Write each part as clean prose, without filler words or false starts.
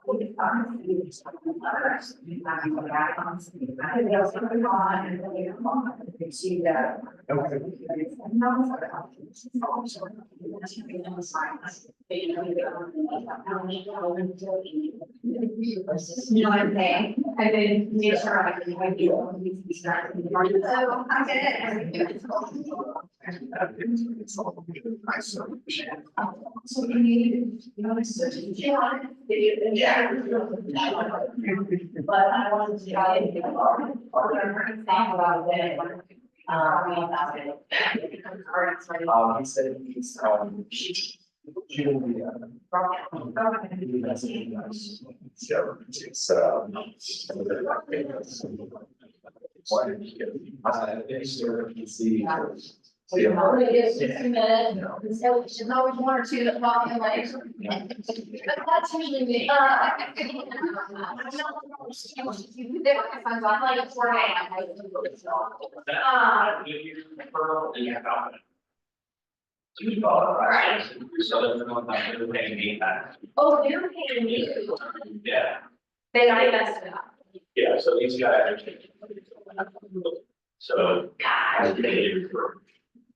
You know what I'm saying? And then make sure I can have you. So I get it. So you need, you know, it's such a yeah. But I wanted to tell you about it. He said he's There's always one or two that walk in late. That's usually me. Oh, they're paying me. Yeah. They messed it up. Yeah, so these guys are. So.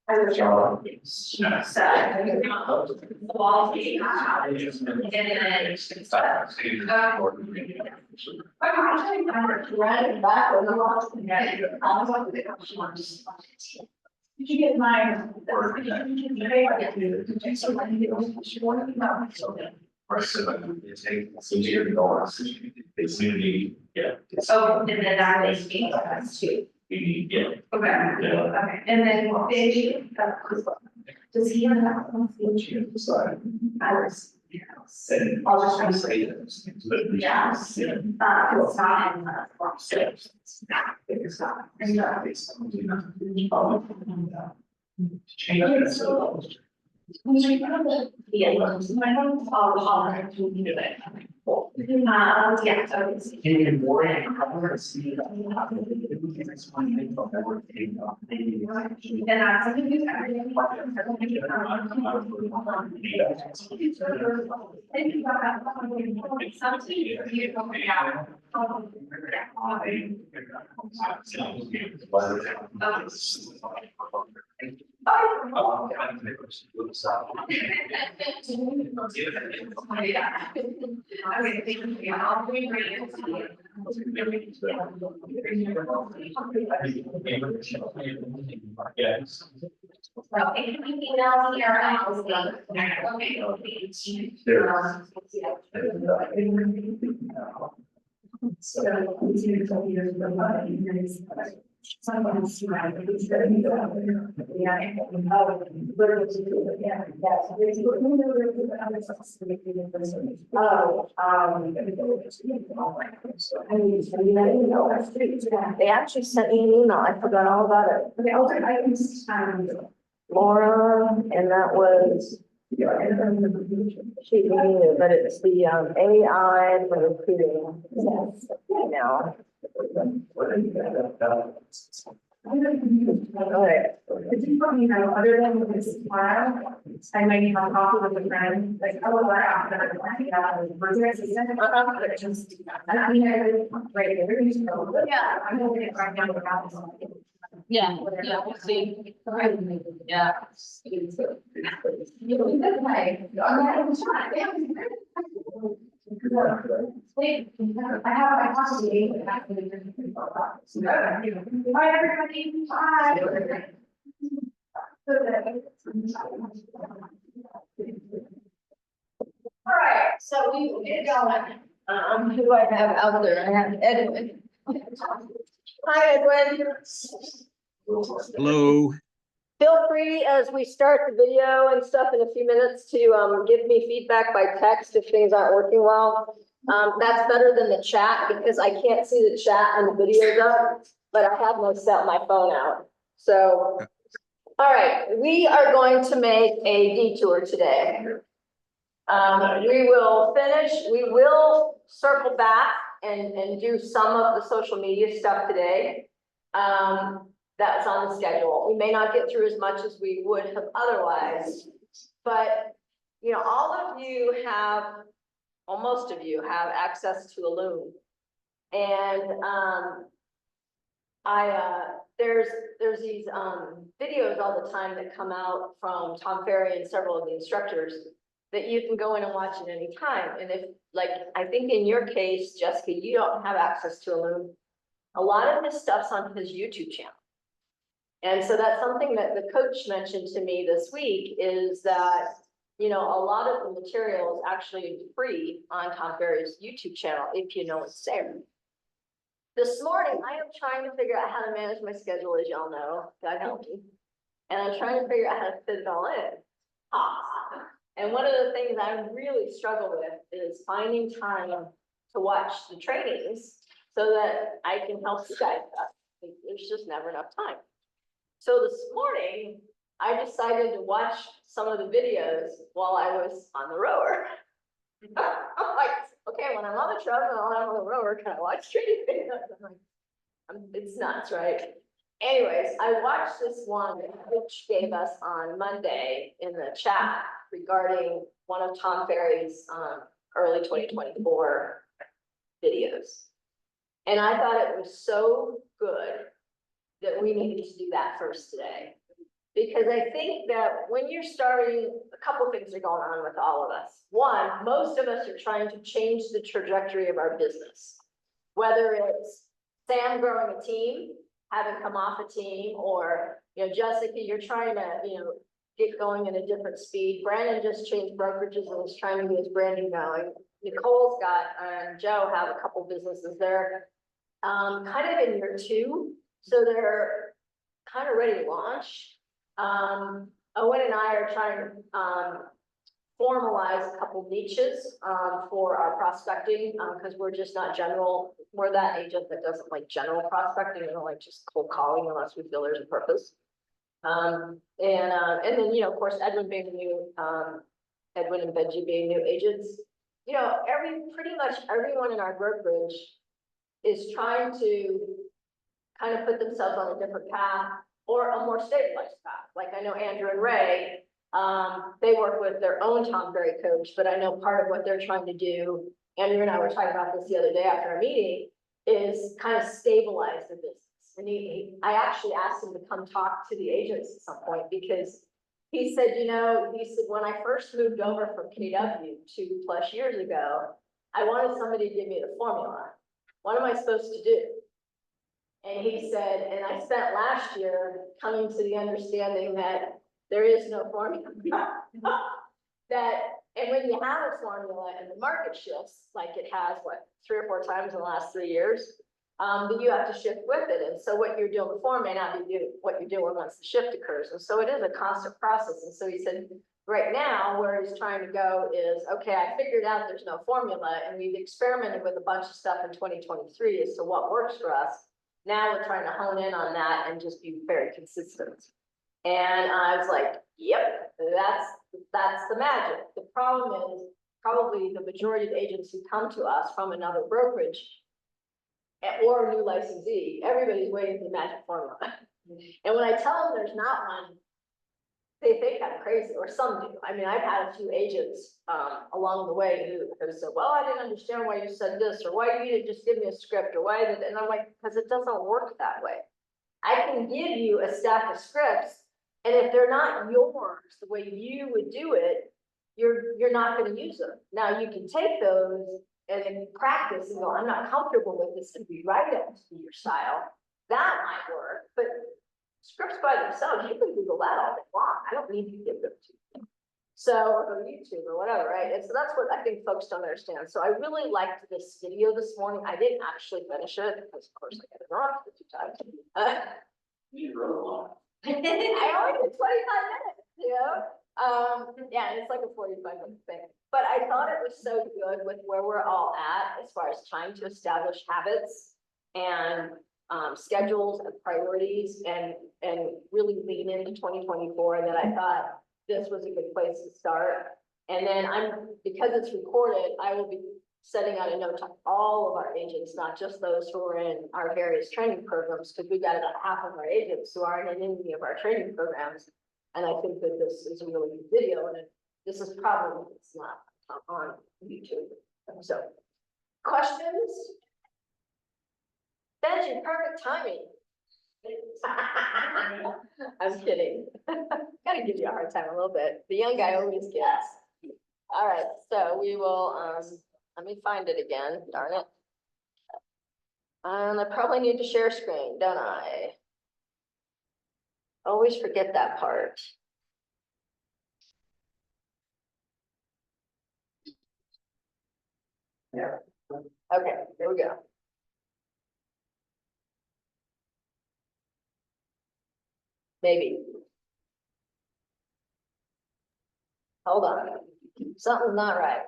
I was sad. The walls. Did you get my? Oh, and then that was me, that's two. Yeah. Okay, okay, and then they, does he have that? I was. I'll just try to say those. Yeah. It's not in the form. It's not. Yeah. Yeah, so it's. And I something you Yes. So it can be emails here, I was They actually sent me an email. I forgot all about it. Okay, I'll I can just Laura, and that was, she knew, but it's the AI for recruiting. Yes. Now. All right. Could you let me know, other than this tomorrow, I might have a coffee with a friend, like, oh, after virtual assistant. But just, I mean, right, everybody's. Yeah. I'm gonna get right down to that. Yeah, we'll see. Yeah. Wait, I have my possibility. Bye, everybody. Bye. All right, so we will get going. Who do I have out there? I have Edwin. Hi, Edwin. Hello. Feel free as we start the video and stuff in a few minutes to give me feedback by text if things aren't working well. That's better than the chat because I can't see the chat and the video's up, but I have no set my phone out. So, all right, we are going to make a detour today. We will finish, we will circle back and do some of the social media stuff today. That's on the schedule. We may not get through as much as we would have otherwise, but you know, all of you have well, most of you have access to a Loom. And, there's these, videos all the time that come out from Tom Ferry and several of the instructors that you can go in and watch at any time. And if, like, I think in your case, Jessica, you don't have access to a Loom. A lot of his stuff's on his YouTube channel. And so that's something that the coach mentioned to me this week is that, you know, a lot of the material is actually free on Tom Ferry's YouTube channel if you know it's there. This morning, I am trying to figure out how to manage my schedule, as y'all know, God help me. And I'm trying to figure out how to fit it all in. And one of the things I really struggle with is finding time to watch the trainings so that I can help you guys out. There's just never enough time. So this morning, I decided to watch some of the videos while I was on the rower. I'm like, okay, when I'm on the treadmill and I'm on the rower, can I watch training videos? I'm like, it's nuts, right? Anyways, I watched this one that Coach gave us on Monday in the chat regarding one of Tom Ferry's early 2024 videos. And I thought it was so good that we needed to do that first today. Because I think that when you're starting, a couple things are going on with all of us. One, most of us are trying to change the trajectory of our business. Whether it's Sam growing a team, having come off a team, or, you know, Jessica, you're trying to, you know, get going at a different speed. Brandon just changed brokerages and is trying to get his branding going. Nicole's got, and Joe have a couple businesses there, kind of in year 2. So they're kind of ready to launch. Owen and I are trying to formalize a couple niches for our prospecting because we're just not general. We're that agent that doesn't like general prospecting. We don't like just cold calling unless we feel there's a purpose. And then, you know, of course, Edwin being new, Edwin and Benji being new agents. You know, pretty much everyone in our brokerage is trying to kind of put themselves on a different path or a more stabilized path. Like I know Andrew and Ray, they work with their own Tom Ferry coach, but I know part of what they're trying to do, Andrew and I were talking about this the other day after our meeting, is kind of stabilize the business. And I actually asked him to come talk to the agents at some point because he said, you know, he said, when I first moved over from KW 2+ years ago, I wanted somebody to give me the formula. What am I supposed to do? And he said, and I spent last year coming to the understanding that there is no formula. And when you have a formula and the market shifts, like it has, what, 3 or 4 times in the last 3 years, then you have to shift with it. And so what you're doing before may not be what you're doing once the shift occurs. And so it is a constant process. And so he said, right now, where he's trying to go is, okay, I figured out there's no formula, and we've experimented with a bunch of stuff in 2023 as to what works for us. Now we're trying to hone in on that and just be very consistent. And I was like, yep, that's the magic. The problem is probably the majority of agents who come to us from another brokerage or a new licensee, everybody's waiting for the magic formula. And when I tell them there's not one, they think I'm crazy, or some do. I mean, I've had a few agents along the way who have said, well, I didn't understand why you said this, or why you didn't just give me a script, or why did, and I'm like, because it doesn't work that way. I can give you a stack of scripts, and if they're not yours, the way you would do it, you're not going to use them. Now you can take those and then practice and go, I'm not comfortable with this, and rewrite it to your style. That might work, but scripts by themselves, you can Google that all day long. I don't need to give them to you. So, or YouTube or whatever, right? And so that's what I think folks don't understand. So I really liked this video this morning. I didn't actually finish it because, of course, I got interrupted 2 times. You wrote a lot. I only did 25 minutes, you know? Yeah, and it's like a 45-minute thing. But I thought it was so good with where we're all at as far as trying to establish habits and schedules and priorities and really lean into 2024, and that I thought this was a good place to start. And then because it's recorded, I will be sending out a note to all of our agents, not just those who are in our various training programs, because we got about half of our agents who aren't in any of our training programs. And I think that this is a really good video, and this is probably, it's not on YouTube. So, questions? Benji, perfect timing. I'm kidding. Gotta give you a hard time a little bit. The young guy always gets. All right, so we will, let me find it again, darn it. I probably need to share screen, don't I? Always forget that part. Yeah. Okay, here we go. Maybe. Hold on. Something's not right.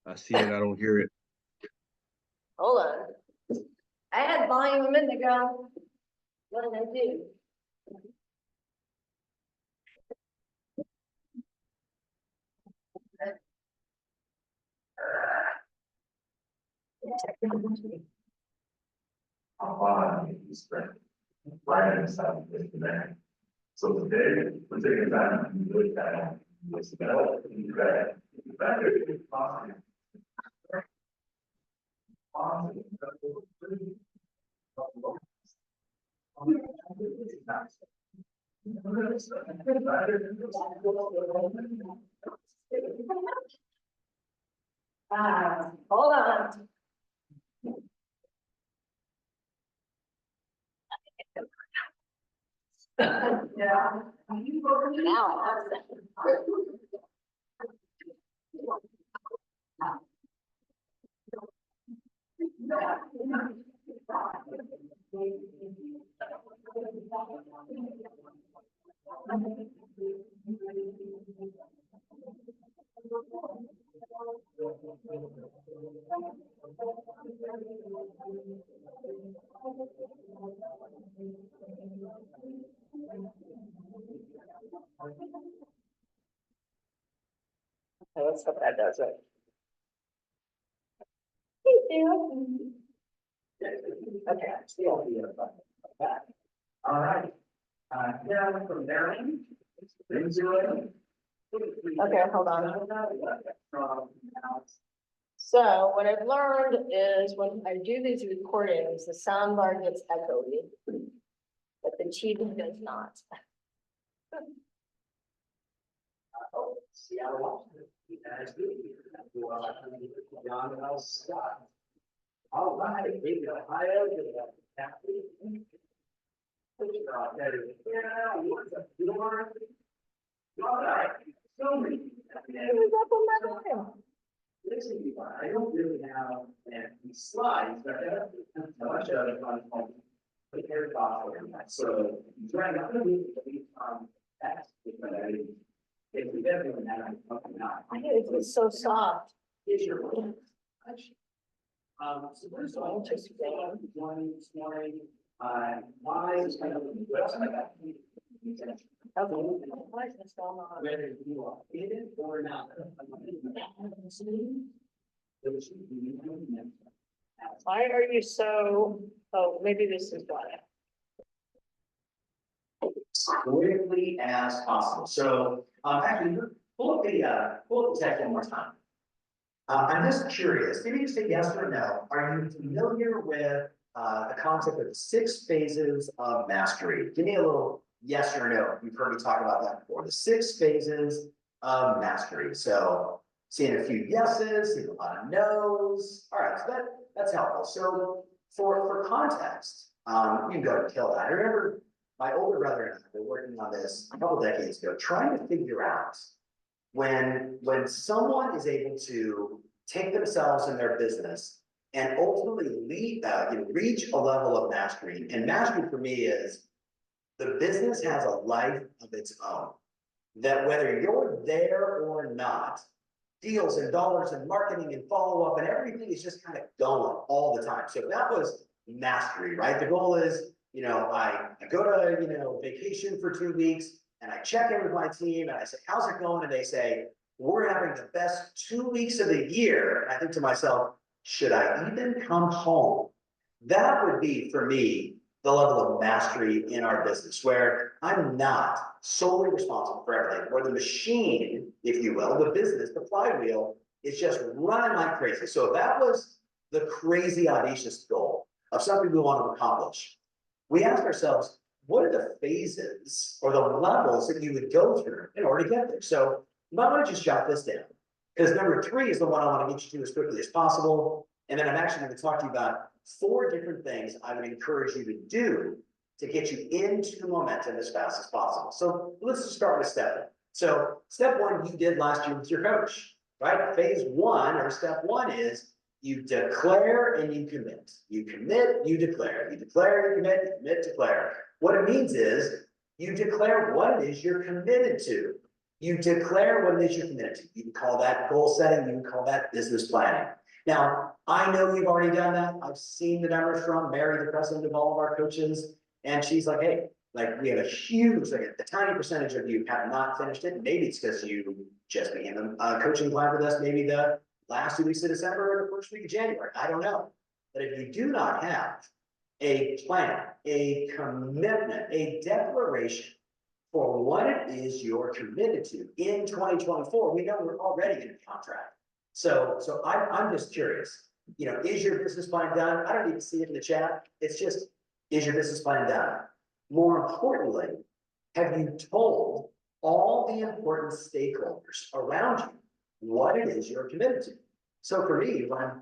I see it, I don't hear it. Hold on. I had volume a minute ago. What did I do? Right inside this demand. So today, we're taking time to do it that. What's the better? Better. Hold on. Yeah. Now I have that. Okay, let's hope that does it. Okay. All right. Yeah, from there. Okay, hold on. So what I've learned is when I do these recordings, the sound bar gets echoey, but the TV does not. All right, maybe Ohio, all right, so many. Listen, I don't really have these slides, but I have a bunch of it on home. Prepared file, so trying not to be text, but if we get doing that, I'm fucking not. I know, it's so soft. Is your so there's all just joining this morning. Why is kind of the website that Why is this going on? whether you are in it or not. Why are you so, oh, maybe this is why. Quickly as possible. So, actually, pull up the text one more time. I'm just curious, maybe you say yes or no. Are you familiar with the concept of 6 phases of mastery? Give me a little yes or no. You've heard me talk about that before. The 6 phases of mastery. So, seeing a few yeses, seeing a lot of nos. All right, so that's helpful. So, for context, you can go and kill that. I remember my older brother and I were working on this a couple decades ago, trying to figure out when someone is able to take themselves and their business and ultimately reach a level of mastery. And mastery for me is the business has a life of its own. That whether you're there or not, deals and dollars and marketing and follow-up and everything is just kind of going all the time. So that was mastery, right? The goal is, I go to, vacation for 2 weeks and I check in with my team and I say, how's it going? And they say, we're having the best 2 weeks of the year. And I think to myself, should I even come home? That would be for me, the level of mastery in our business where I'm not solely responsible for everything, where the machine, if you will, the business, the flywheel is just running like crazy. So if that was the crazy audacious goal of something we want to accomplish, we asked ourselves, what are the phases or the levels that you would go through in order to get there? So you might want to just jot this down, because number 3 is the one I want to get you to as quickly as possible. And then I'm actually going to talk to you about 4 different things I would encourage you to do to get you into momentum as fast as possible. So let's just start with step 1. So step 1 you did last year with your coach, right? Phase 1 or step 1 is you declare and you commit. You commit, you declare. You declare, you commit, declare. What it means is you declare what it is you're committed to. You declare what it is you're committed to. You can call that goal setting, you can call that business planning. Now, I know you've already done that. I've seen the numbers from Mary, the president of all of our coaches, and she's like, hey, like we have a huge, like a tiny percentage of you have not finished it. Maybe it's because you just began a coaching plan with us, maybe the last 2 weeks of December or the first week of January. I don't know. But if you do not have a plan, a commitment, a declaration for what it is you're committed to in 2024, we know we're already going to be on track. So I'm just curious, you know, is your business plan done? I don't even see it in the chat. It's just, is your business plan done? More importantly, have you told all the important stakeholders around you what it is you're committed to? So for me, when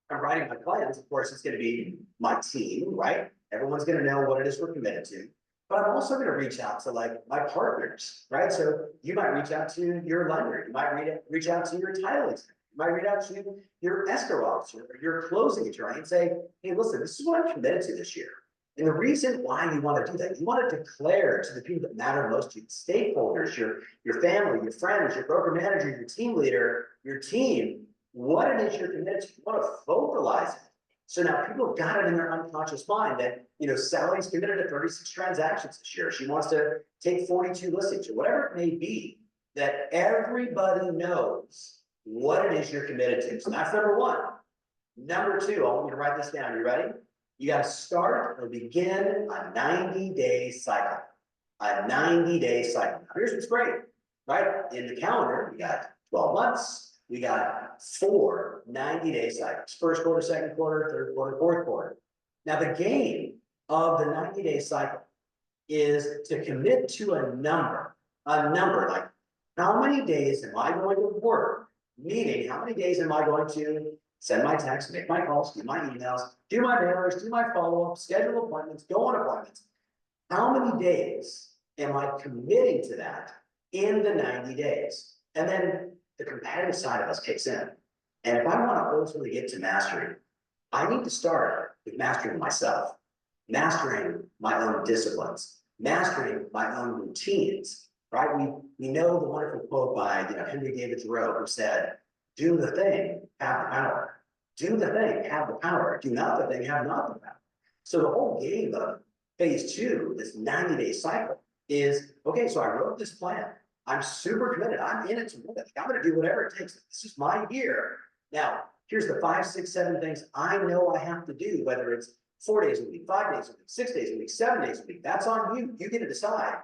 I'm writing my plans, of course, it's going to be my team, right? Everyone's going to know what it is we're committed to. But I'm also going to reach out to like my partners, right? So you might reach out to your lender, you might reach out to your title executive, you might reach out to your escrow officer or your closing attorney and say, hey, listen, this is what I'm committed to this year. And the reason why you want to do that, you want to declare to the people that matter most to you, stakeholders, your family, your friends, your broker manager, your team leader, your team, what it is you're committed to. You want to vocalize it. So now people have got it in their unconscious mind that, you know, Sally's committed to 36 transactions this year. She wants to take 42 listings or whatever it may be, that everybody knows what it is you're committed to. So that's number 1. Number 2, I want you to write this down. You ready? You got to start or begin a 90-day cycle. A 90-day cycle. Now, here's what's great, right? In the calendar, we got 12 months. We got 4 90-day cycles. First quarter, second quarter, third quarter, fourth quarter. Now, the game of the 90-day cycle is to commit to a number like how many days am I going to work? Meaning, how many days am I going to send my texts, make my calls, do my emails, do my mailers, do my follow-up, schedule appointments, go on appointments. How many days am I committing to that in the 90 days? And then the competitive side of us kicks in. And if I want to ultimately get to mastery, I need to start with mastering myself, mastering my own disciplines, mastering my own routines, right? We know the wonderful quote by Henry David Thoreau, who said, do the thing, have the power. Do the thing, have the power. Do not the thing, have not the power. So the whole game of phase 2, this 90-day cycle is, okay, so I wrote this plan. I'm super committed. I'm in it to win it. I'm going to do whatever it takes. This is my year. Now, here's the 5, 6, 7 things I know I have to do, whether it's 4 days a week, 5 days a week, 6 days a week, 7 days a week. That's on you. You get to decide.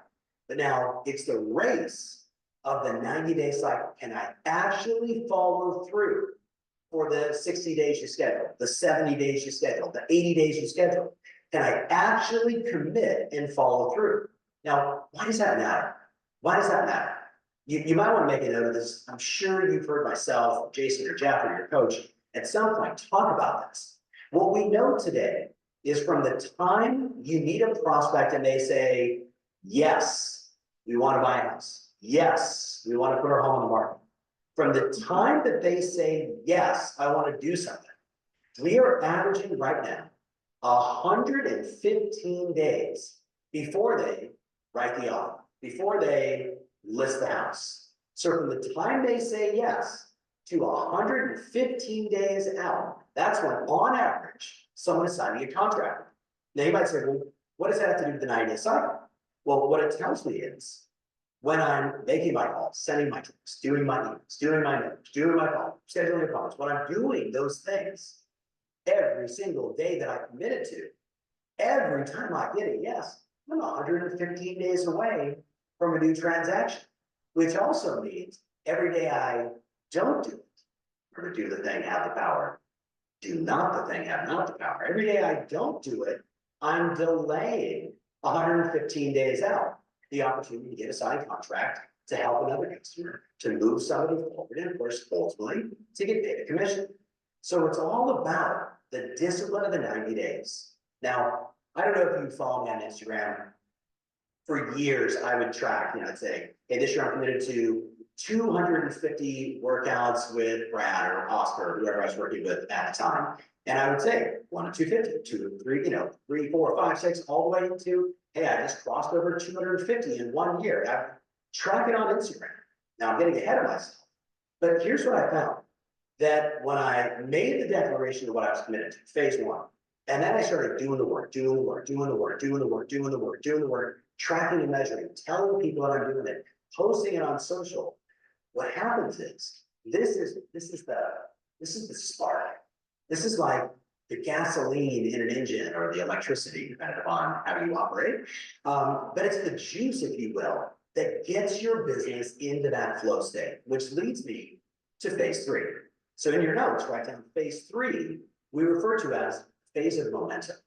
But now it's the race of the 90-day cycle. Can I actually follow through for the 60 days you schedule, the 70 days you schedule, the 80 days you schedule? Can I actually commit and follow through? Now, why does that matter? Why does that matter? You might want to make a note of this. I'm sure you've heard myself, Jason, or Jeff, or your coach at some point talk about this. What we know today is from the time you meet a prospect and they say, yes, we want to buy a house. Yes, we want to put our home on the market. From the time that they say, yes, I want to do something, we are averaging right now 115 days before they write the offer, before they list the house. So from the time they say yes to 115 days out, that's when, on average, someone is signing a contract. Now you might say, well, what does that have to do with the 90-day cycle? Well, what it tells me is, when I'm making my calls, sending my texts, doing my emails, doing my notes, doing my calls, scheduling appointments, when I'm doing those things every single day that I committed to, every time I get a yes, I'm 115 days away from a new transaction, which also means every day I don't do it, or to do the thing, have the power. Do not the thing, have not the power. Every day I don't do it, I'm delaying 115 days out the opportunity to get a signed contract to help another customer, to move somebody forward, and of course, ultimately, to get paid a commission. So it's all about the discipline of the 90 days. Now, I don't know if you follow me on Instagram. For years, I would track, I'd say, hey, this year I'm committed to 250 workouts with Brad or Oscar, or whoever I was working with at the time. And I would say 1 to 250, 2, 3, 3, 4, 5, 6, all the way into, hey, I just crossed over 250 in 1 year. I track it on Instagram. Now I'm getting ahead of myself. But here's what I found, that when I made the declaration of what I was committed to, phase 1, and then I started doing the work, tracking and measuring, telling people that I'm doing it, posting it on social. What happens is, this is the spark. This is like the gasoline in an engine, or the electricity, depending upon how you operate. But it's the juice, if you will, that gets your business into that flow state, which leads me to phase 3. So in your notes, write down phase 3, we refer to as phase of momentum.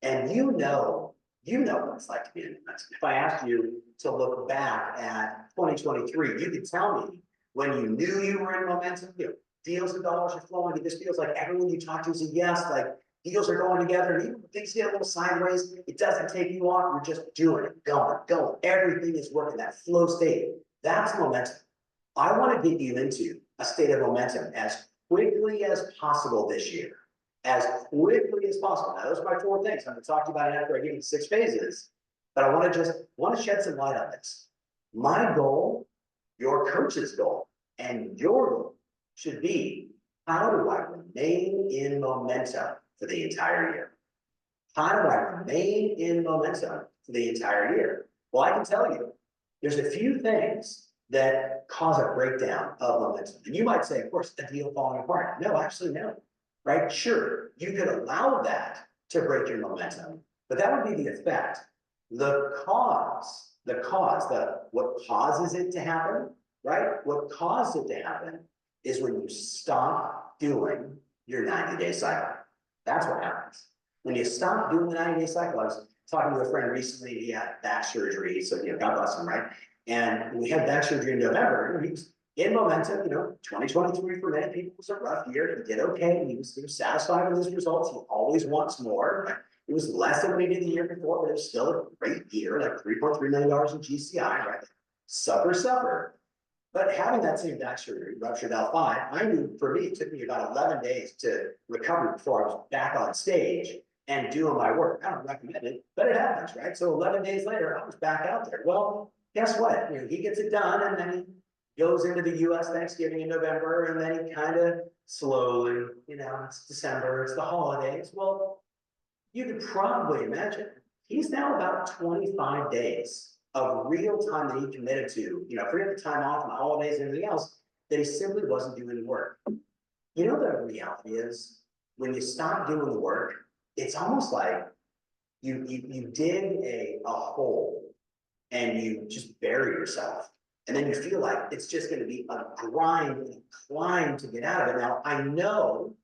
And you know what it's like to be in momentum. If I asked you to look back at 2023, you could tell me when you knew you were in momentum, deals and dollars are flowing. It just feels like everyone you talk to is a yes, like deals are going together. And even when things get a little sideways, it doesn't take you off. You're just doing it, going. Everything is working, that flow state. That's momentum. I want to get you into a state of momentum as quickly as possible this year. As quickly as possible. Now, those are my 4 things. I'm going to talk to you about it after I give you the 6 phases. But I want to shed some light on this. My goal, your coach's goal, and your goal should be, how do I remain in momentum for the entire year? How do I remain in momentum for the entire year? Well, I can tell you, there's a few things that cause a breakdown of momentum. And you might say, of course, a deal falling apart. No, actually, no. Right? Sure, you could allow that to break your momentum, but that would be the effect. What causes it to happen, right? What caused it to happen is when you stop doing your 90-day cycle. That's what happens. When you stop doing the 90-day cycle, I was talking to a friend recently, he had back surgery, so God bless him, right? And we had back surgery in November, and he was in momentum, 2023 for many people was a rough year. He did okay. He was satisfied with his results. He always wants more. It was less than what he did the year before, but it was still a great year, like $3.3 million in GCI, right? Suffer. But having that same back surgery, ruptured L5, I knew for me, it took me about 11 days to recover before I was back on stage and doing my work. I don't recommend it, but it happens, right? So 11 days later, I was back out there. Well, guess what? He gets it done, and then he goes into the US Thanksgiving in November, and then he kind of slowly, it's December, it's the holidays. Well, you could probably imagine he's now about 25 days of real time that he committed to, forget the time off and the holidays and everything else, that he simply wasn't doing the work. The reality is, when you stop doing the work, it's almost like you dig a hole and you just bury yourself. And then you feel like it's just going to be a grind and a climb to get out of it. Now, I know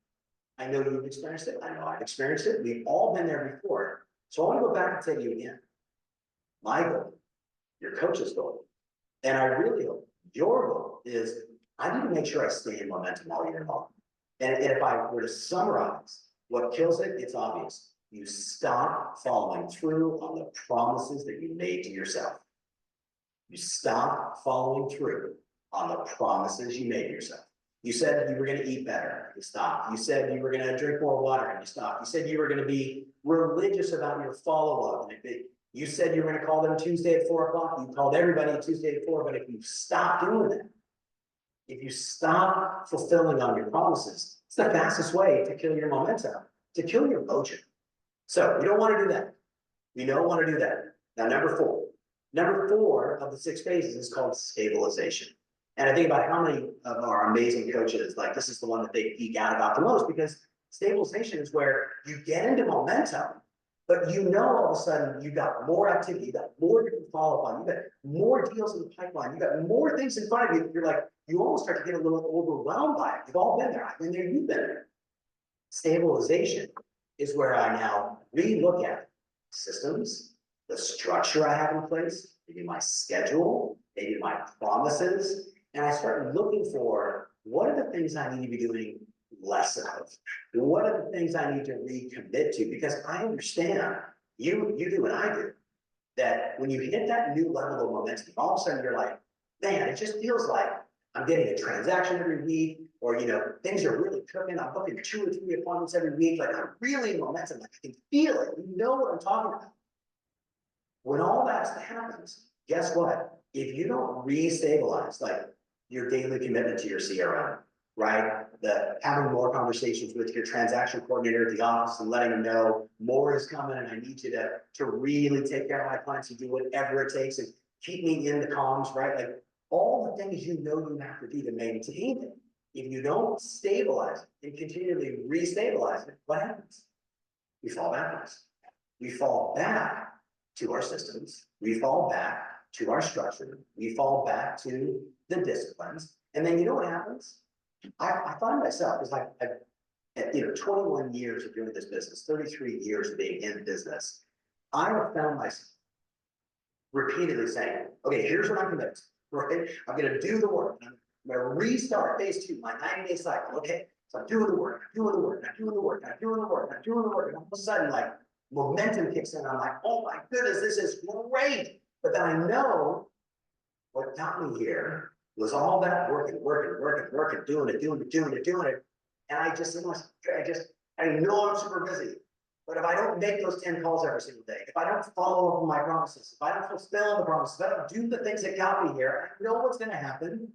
you've experienced it. I know I've experienced it. We've all been there before. So I want to go back and tell you again, my goal, your coach's goal, and I really hope your goal is, I need to make sure I stay in momentum all year long. And if I were to summarize what kills it, it's obvious. You stop following through on the promises that you made to yourself. You stop following through on the promises you made yourself. You said you were going to eat better, you stopped. You said you were going to drink more water, and you stopped. You said you were going to be religious about your follow-up. And you said you were going to call them Tuesday at 4 o'clock. You called everybody Tuesday at 4, but if you stop doing that, if you stop fulfilling on your promises, it's the fastest way to kill your momentum, to kill your mojo. So you don't want to do that. You don't want to do that. Now, number 4. Number 4 of the 6 phases is called stabilization. And I think about how many of our amazing coaches, like this is the one that they geek out about the most, because stabilization is where you get into momentum, but all of a sudden you got more activity, you got more people to follow up on, you got more deals in the pipeline, you got more things in front of you. You're like, you almost start to get a little overwhelmed by it. We've all been there. I've been there, you've been there. Stabilization is where I now relook at systems, the structure I have in place, maybe my schedule, maybe my promises, and I start looking for what are the things I need to be doing less of? What are the things I need to recommit to? Because I understand, you do and I do, that when you hit that new level of momentum, all of a sudden you're like, man, it just feels like I'm getting a transaction every week, or things are really cooking. I'm booking 2 or 3 appointments every week. Like I'm really in momentum. Like I can feel it. You know what I'm talking about. When all that happens, guess what? If you don't re-stabilize like your daily commitment to your CRM, right? Having more conversations with your transaction coordinator at the office and letting them know more is coming and I need you to really take care of my clients and do whatever it takes and keep me in the comms, right? Like all the things you have to do to maintain it. If you don't stabilize it and continually re-stabilize it, what happens? We fall backwards. We fall back to our systems. We fall back to our structure. We fall back to the disciplines. And then you know what happens? I find myself, it's like, 21 years of doing this business, 33 years of being in business, I have found myself repeatedly saying, okay, here's what I'm committed to, right? I'm gonna do the work. I'm gonna restart phase 2, my 90-day cycle. Okay, so I'm doing the work, I'm doing the work, I'm doing the work, I'm doing the work, I'm doing the work. And all of a sudden, like, momentum kicks in. I'm like, oh my goodness, this is great. But then I know what got me here was all that working, doing it. And I just, I know I'm super busy. But if I don't make those 10 calls every single day, if I don't follow up on my promises, if I don't fulfill the promises, if I don't do the things that got me here, I know what's going to happen.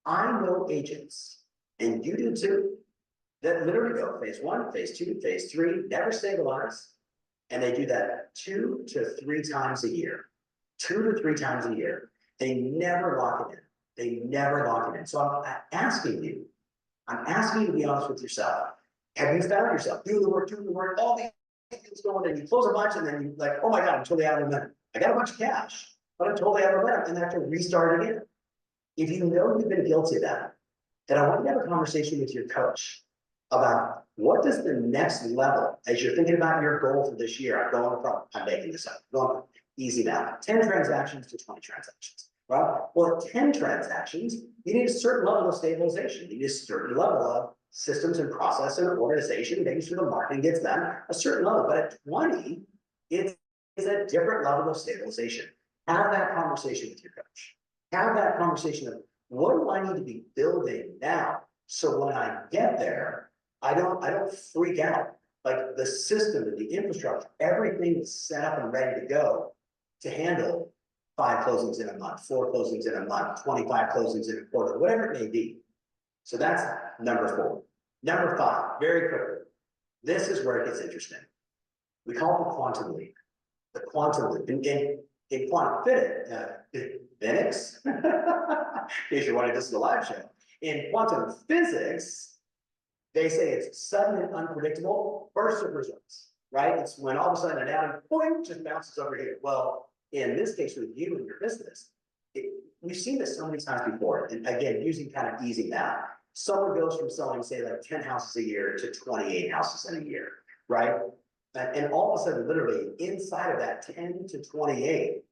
I know agents, and you do too, that literally go phase 1, phase 2, phase 3, never stabilize. And they do that 2 to 3 times a year. 2 to 3 times a year. They never lock it in. They never lock it in. So I'm asking you to be honest with yourself. Have you found yourself doing the work, all these things going, and you close a bunch, and then you like, oh my God, I'm totally out of momentum. I got a bunch of cash, but I'm totally out of momentum, and I have to restart again. If you know you've been guilty of that, then I want you to have a conversation with your coach about what does the next level, as you're thinking about your goal for this year, I'm making this up, going from easy now, 10 transactions to 20 transactions. Well, 10 transactions, you need a certain level of stabilization. You need a certain level of systems and process and organization, making sure the marketing gets done, a certain level. But at 20, it's a different level of stabilization. Have that conversation with your coach. Have that conversation of what do I need to be building now? So when I get there, I don't freak out. Like the system and the infrastructure, everything is set up and ready to go to handle 5 closings in a month, 4 closings in a month, 25 closings in a quarter, whatever it may be. So that's number 4. Number 5, very quickly. This is where it gets interesting. We call it the quantum leap. The quantum leap. In quantum physics, in case you're wondering, this is a live show. In quantum physics, they say it's sudden and unpredictable bursts of results, right? It's when all of a sudden an atom point just bounces over here. Well, in this case with you and your business, we've seen this so many times before. And again, using kind of easy math, someone goes from selling, say, like 10 houses a year to 28 houses in a year, right? And all of a sudden, literally inside of that 10 to 28,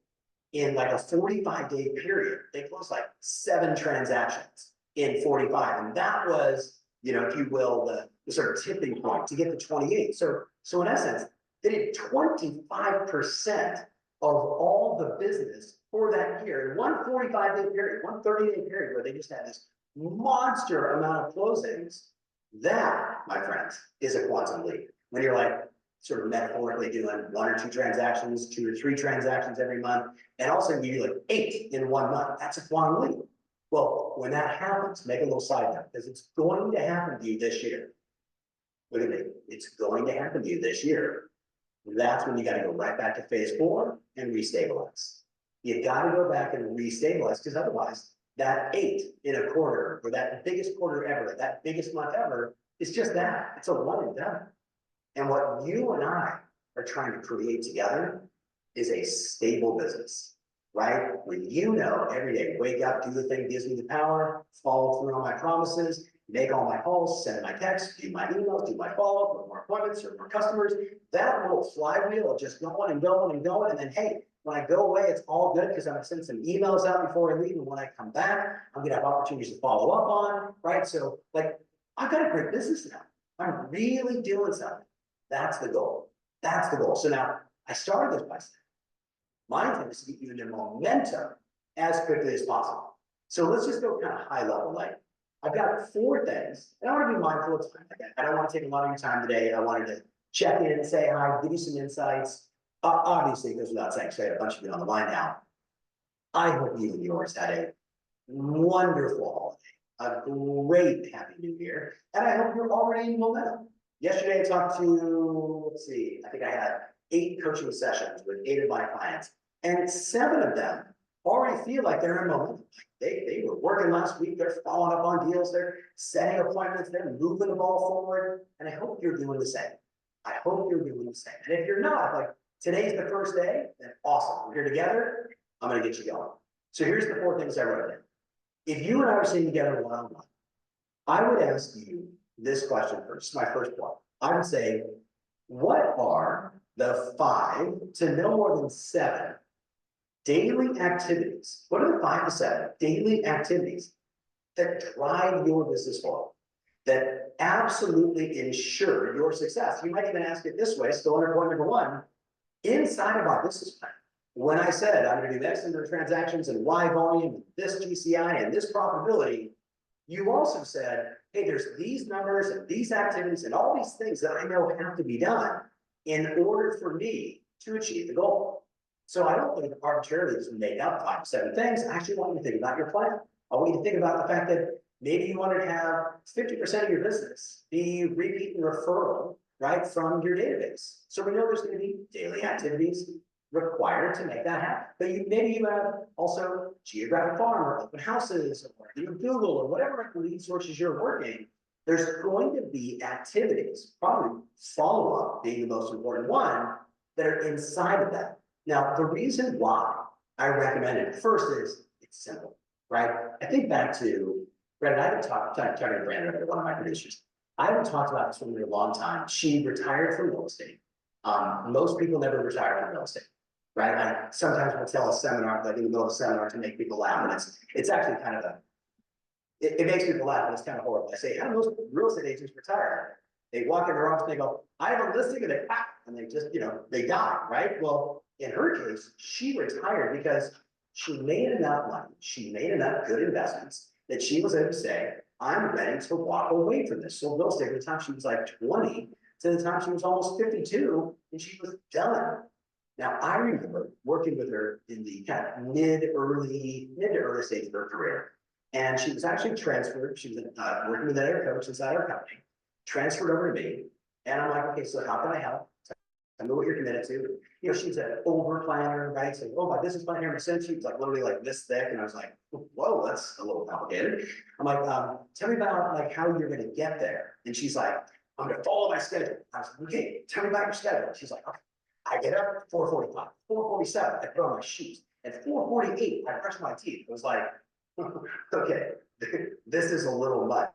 in like a 45-day period, they closed like 7 transactions in 45. And that was, if you will, the sort of tipping point to get to 28. So in essence, they did 25% of all the business for that year in one 45-day period, one 30-day period where they just had this monster amount of closings. That, my friends, is a quantum leap. When you're like sort of metaphorically doing 1 or 2 transactions, 2 or 3 transactions every month, and all of a sudden you do like 8 in 1 month, that's a quantum leap. Well, when that happens, make a little side note, because it's going to happen to you this year. Look at me, it's going to happen to you this year. That's when you got to go right back to phase 4 and restabilize. You got to go back and restabilize, because otherwise that 8 in a quarter, or that biggest quarter ever, that biggest month ever, is just that. It's a one and done. And what you and I are trying to create together is a stable business. right? When you know every day, wake up, do the thing, gives me the power, follow through on my promises, make all my calls, send my texts, do my emails, do my follow-up, with more appointments or more customers, that little flywheel of just going and going and going, and then, hey, when I go away, it's all good because I'm gonna send some emails out before I leave, and when I come back, I'm gonna have opportunities to follow up on, right? So like, I've got a great business now. I'm really doing something. That's the goal. That's the goal. So now I started this by saying, my intent is to get you into momentum as quickly as possible. So let's just go kind of high level. Like, I've got 4 things, and I want to be mindful of time. Again, I don't want to take a lot of your time today. I wanted to check in, say hi, give you some insights. Obviously, it goes without saying, so I had a bunch of you on the line now. I hope you and yours had a wonderful holiday, a great happy new year, and I hope you're already in momentum. Yesterday, I talked to, let's see, I think I had 8 coaching sessions with 8 of my clients, and 7 of them already feel like they're in momentum. They were working last week, they're following up on deals, they're setting appointments, they're moving the ball forward, and I hope you're doing the same. I hope you're doing the same. And if you're not, like, today's the first day, then awesome, we're here together, I'm gonna get you going. So here's the 4 things I wrote in. If you and I were sitting together one-on-one, I would ask you this question first, my first one. I would say, what are the 5 to no more than 7 daily activities? What are the 5 to 7 daily activities that drive your business forward, that absolutely ensure your success? You might even ask it this way, still under point number 1, inside of our business plan. When I said I'm gonna do X number of transactions and Y volume, and this GCI and this profitability, you also said, hey, there's these numbers and these activities and all these things that I know have to be done in order for me to achieve the goal. So I don't think arbitrarily just make up 5 to 7 things. I actually want you to think about your plan. I want you to think about the fact that maybe you want to have 50% of your business be repeat and referral, right, from your database. So we know there's going to be daily activities required to make that happen. But maybe you have also geographic farm or open houses or Google or whatever lead sources you're working. There's going to be activities, probably follow-up being the most important one, that are inside of that. Now, the reason why I recommend it first is it's simple, right? I think back to Brandon. I haven't talked to Brandon, one of my producers. I haven't talked about this woman in a long time. She retired from real estate. Most people never retire from real estate, right? I sometimes will tell a seminar, like in the middle of a seminar, to make people laugh, and it's actually kind of it makes people laugh, and it's kind of horrible. I say, how do most real estate agents retire? They walk in their office, and they go, I have a listing, and they just, they die, right? Well, in her case, she retired because she made enough money, she made enough good investments that she was able to say, I'm ready to walk away from this. So real estate, at the time she was like 20, to the time she was almost 52, and she was done. Now, I remember working with her in the kind of mid to early stage of her career. And she was actually transferred, she was working with another coach inside our company, transferred over to me. And I'm like, okay, so how can I help? I know what you're committed to. She's an over planner, right? So, oh, my business plan here makes sense. She was like literally like this thick. And I was like, whoa, that's a little complicated. I'm like, tell me about like how you're going to get there. And she's like, I'm going to follow my schedule. I was like, okay, tell me about your schedule. She's like, okay, I get up at 4:45, 4:47, I put on my shoes. At 4:48, I brush my teeth. It was like, okay, this is a little much.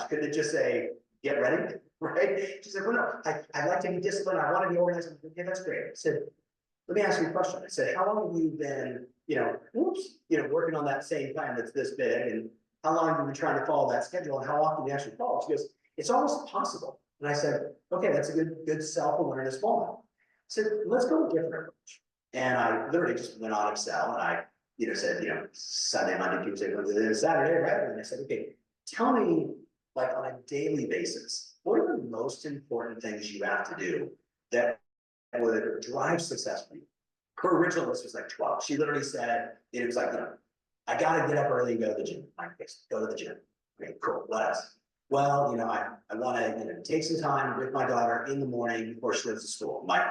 Could it just say, get ready, right? She's like, well, no, I'd like to be disciplined. I want to be organized. Okay, that's great. I said, let me ask you a question. I said, how long have you been, working on that same plan that's this big? And how long have you been trying to follow that schedule? And how often do you actually follow? She goes, it's almost impossible. And I said, okay, that's a good self-awareness moment. I said, let's go a different approach. And I literally just went on Excel and I, said, Sunday, Monday, Tuesday, Wednesday, Saturday, right? And I said, okay, tell me, like on a daily basis, what are the most important things you have to do that would drive success for you? Her original list was like 12. She literally said, it was like, I got to get up early and go to the gym. Like, go to the gym. Okay, cool. What else? Well, I want to, take some time with my daughter in the morning before she goes to school. Like,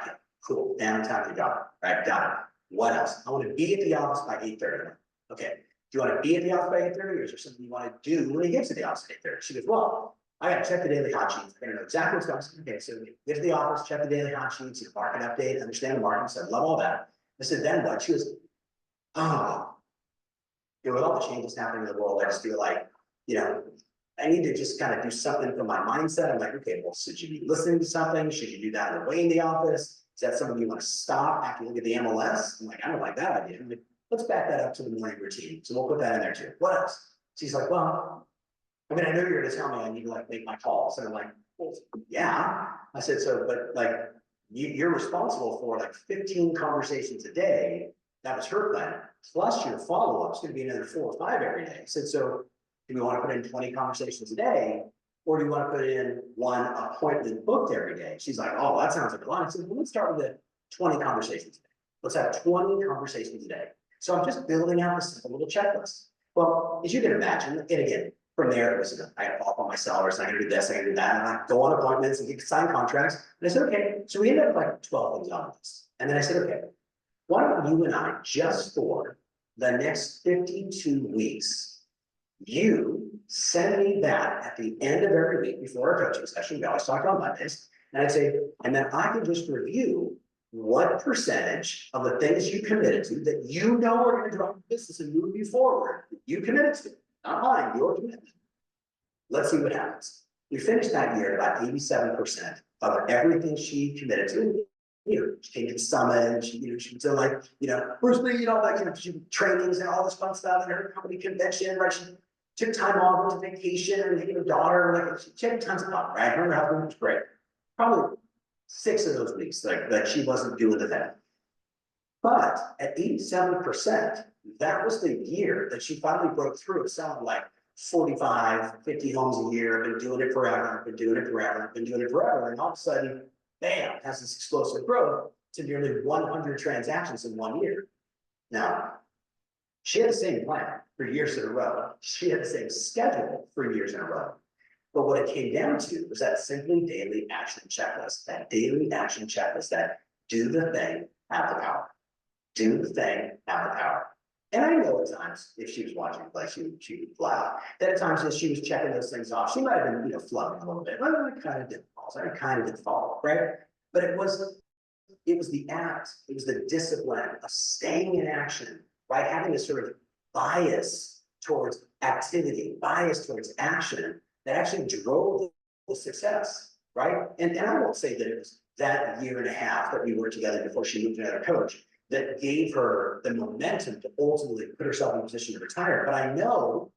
cool. Family time with your daughter. Right, got it. What else? I want to be at the office by 8:30. Okay. Do you want to be at the office by 8:30, or is there something you want to do when he gets to the office at 8:30? She goes, well, I got to check the daily hot sheets. I got to know exactly what's going on. Okay, so get to the office, check the daily hot sheets, market update, understand the market. So I love all that. I said, then what? She goes, oh. With all the changes happening in the world, I just feel like, I need to just kind of do something for my mindset. I'm like, okay, well, should you be listening to something? Should you do that on the way in the office? Is that something you want to stop after you look at the MLS? I'm like, I don't like that idea. I'm like, let's back that up to the morning routine. So we'll put that in there too. What else? She's like, well, I mean, I know you're gonna tell me I need to like make my calls. And I'm like, well, yeah. I said, so, but like, you're responsible for like 15 conversations a day. That was her plan. Plus your follow-up is gonna be another 4 or 5 every day. I said, so do we want to put in 20 conversations a day? Or do you want to put in 1 appointment booked every day? She's like, oh, that sounds like a lot. I said, well, let's start with the 20 conversations a day. Let's have 20 conversations a day. So I'm just building out this simple little checklist. Well, as you can imagine, and again, from there, it was, I got to follow up on my sellers, I got to do this, I got to do that, and I go on appointments and get signed contracts. And I said, okay, so we ended up with like 12 things on this. And then I said, okay, why don't you and I, just for the next 52 weeks, you send me that at the end of every week before our coaching session. We always talk on Mondays. And I'd say, and then I can just review what percentage of the things you committed to that you know are going to drive the business and move you forward. You committed to, not mine, your commitment. Let's see what happens. We finished that year at about 87% of everything she committed to. She came to the summit and she was like, Bruce Lee, like, she trainings and all this fun stuff and her company convention, right? She took time off, went to vacation, and her daughter, like, she had tons of fun, right? Her husband was great. Probably 6 of those weeks, like she wasn't doing the thing. But at 87%, that was the year that she finally broke through. It sounded like 45, 50 homes a year, been doing it forever, been doing it forever, been doing it forever. And all of a sudden, bam, has this explosive growth to nearly 100 transactions in 1 year. Now, she had the same plan for years in a row. She had the same schedule for years in a row. But what it came down to was that simply daily action checklist, that daily action checklist, that do the thing, have the power. Do the thing, have the power. And I know at times, if she was watching, like she would laugh, that at times as she was checking those things off, she might have been, flubbing a little bit. Well, I kind of did falls, I kind of did follow, right? But it was the act, it was the discipline of staying in action, right? Having this sort of bias towards activity, bias towards action that actually drove the success, right? And I won't say that it was that year and a half that we worked together before she moved to another coach that gave her the momentum to ultimately put herself in a position to retire. But I know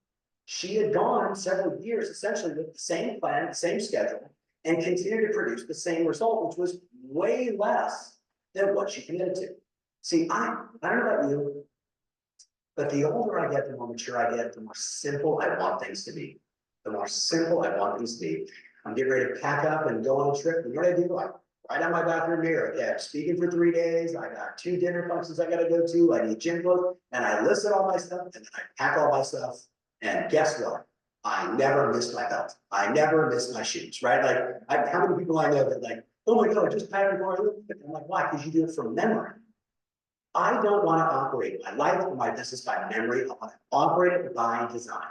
she had gone several years essentially with the same plan, the same schedule, and continued to produce the same result, which was way less than what she committed to. See, I don't know about you, but the older I get, the more mature I get, the more simple I want things to be. The more simple I want things to be. I'm getting ready to pack up and go on a trip. And what do? I write on my bathroom mirror, okay, I'm speaking for 3 days. I got 2 dinner functions I gotta go to. I need gym clothes. And I list all my stuff and then I pack all my stuff. And guess what? I never miss my belt. I never miss my shoes, right? Like, how many people I know that like, oh my God, I just packed before I leave. I'm like, why? Because you do it from memory. I don't want to operate my life or my business by memory. I want to operate it by design.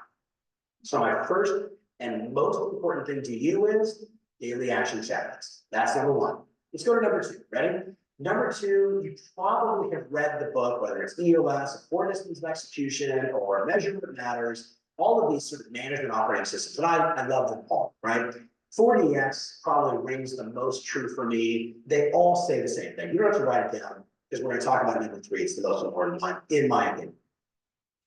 So my first and most important thing to you is daily action checklist. That's number 1. Let's go to number 2. Ready? Number 2, you probably have read the book, whether it's EOS, a 4 Disciplines of Execution, or Measurement Matters, all of these sort of management operating systems. And I love them all, right? 4DX probably rings the most true for me. They all say the same thing. You don't have to write it down because we're going to talk about number 3. It's the most important one, in my opinion.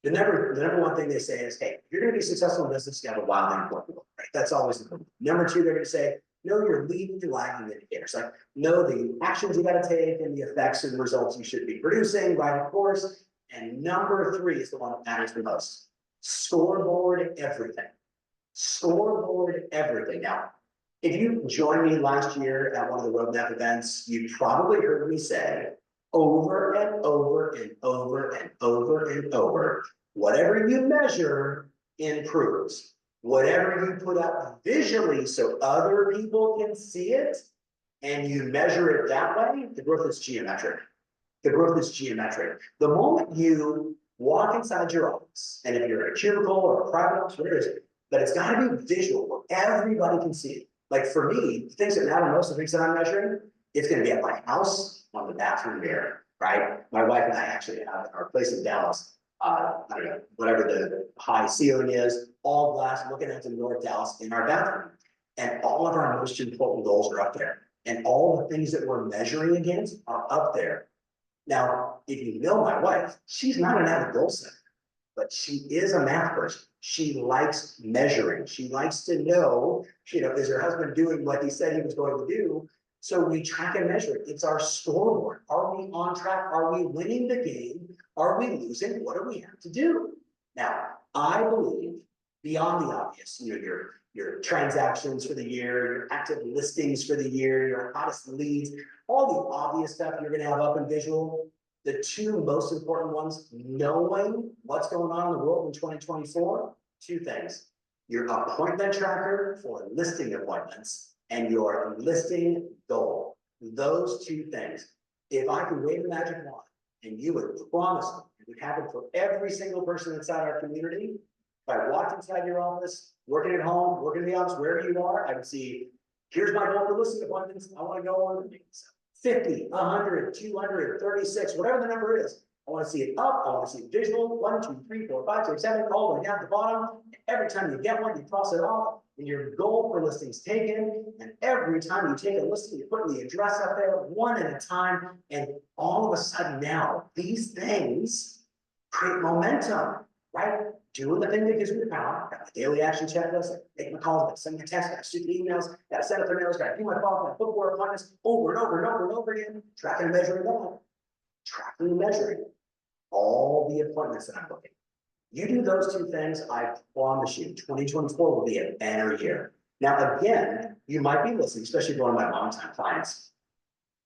The number 1 thing they say is, hey, if you're going to be successful in business, you have a wild and important goal, right? That's always the number 1. Number 2, they're going to say, know your leading and lagging indicators. Like, know the actions you got to take and the effects and the results you should be producing, right? Of course. And number 3 is the one that matters the most. Scoreboard everything. Scoreboard everything. Now, if you joined me last year at one of the Roadmap events, you probably heard me say over and over and over and over and over, whatever you measure improves. Whatever you put up visually so other people can see it, and you measure it that way, the growth is geometric. The growth is geometric. The moment you walk inside your office, and if you're in a cubicle or a private office, whatever it is, but it's got to be visual where everybody can see it. Like for me, the things that matter most, the things that I'm measuring, it's going to be at my house on the bathroom mirror, right? My wife and I actually have our place in Dallas, I don't know, whatever the high ceiling is, all glass, looking at the North Dallas in our bathroom. And all of our most important goals are up there. And all the things that we're measuring against are up there. Now, if you know my wife, she's not an avid goal setter, but she is a math person. She likes measuring. She likes to know, is her husband doing what he said he was going to do? So we track and measure it. It's our scoreboard. Are we on track? Are we winning the game? Are we losing? What do we have to do? Now, I believe beyond the obvious, your transactions for the year, your active listings for the year, your hottest leads, all the obvious stuff you're gonna have up in visual. The two most important ones, knowing what's going on in the world in 2024, two things. Your appointment tracker for listing appointments and your listing goal. Those two things. If I could wave a magic wand and you would promise me, it would happen for every single person inside our community. If I walked inside your office, working at home, working in the office, wherever you are, I would see, here's my goal for listing appointments. I want to go on 50, 100, 200, 36, whatever the number is. I want to see it up. I want to see it visual. 1, 2, 3, 4, 5, 6, 7, all the way down to the bottom. Every time you get one, you cross it off, and your goal for listings taken. And every time you take a listing, you put the address up there, one at a time. And all of a sudden now, these things create momentum, right? Doing the thing that gives me the power, got my daily action checklist, make my calls, gotta send my texts, gotta shoot the emails, gotta set up their mails, gotta do my calls, gotta book more appointments over and over and over and over again, tracking and measuring that, tracking and measuring all the appointments that I'm booking. You do those two things, I promise you, 2024 will be a banner year. Now, again, you might be listening, especially for one of my longtime clients.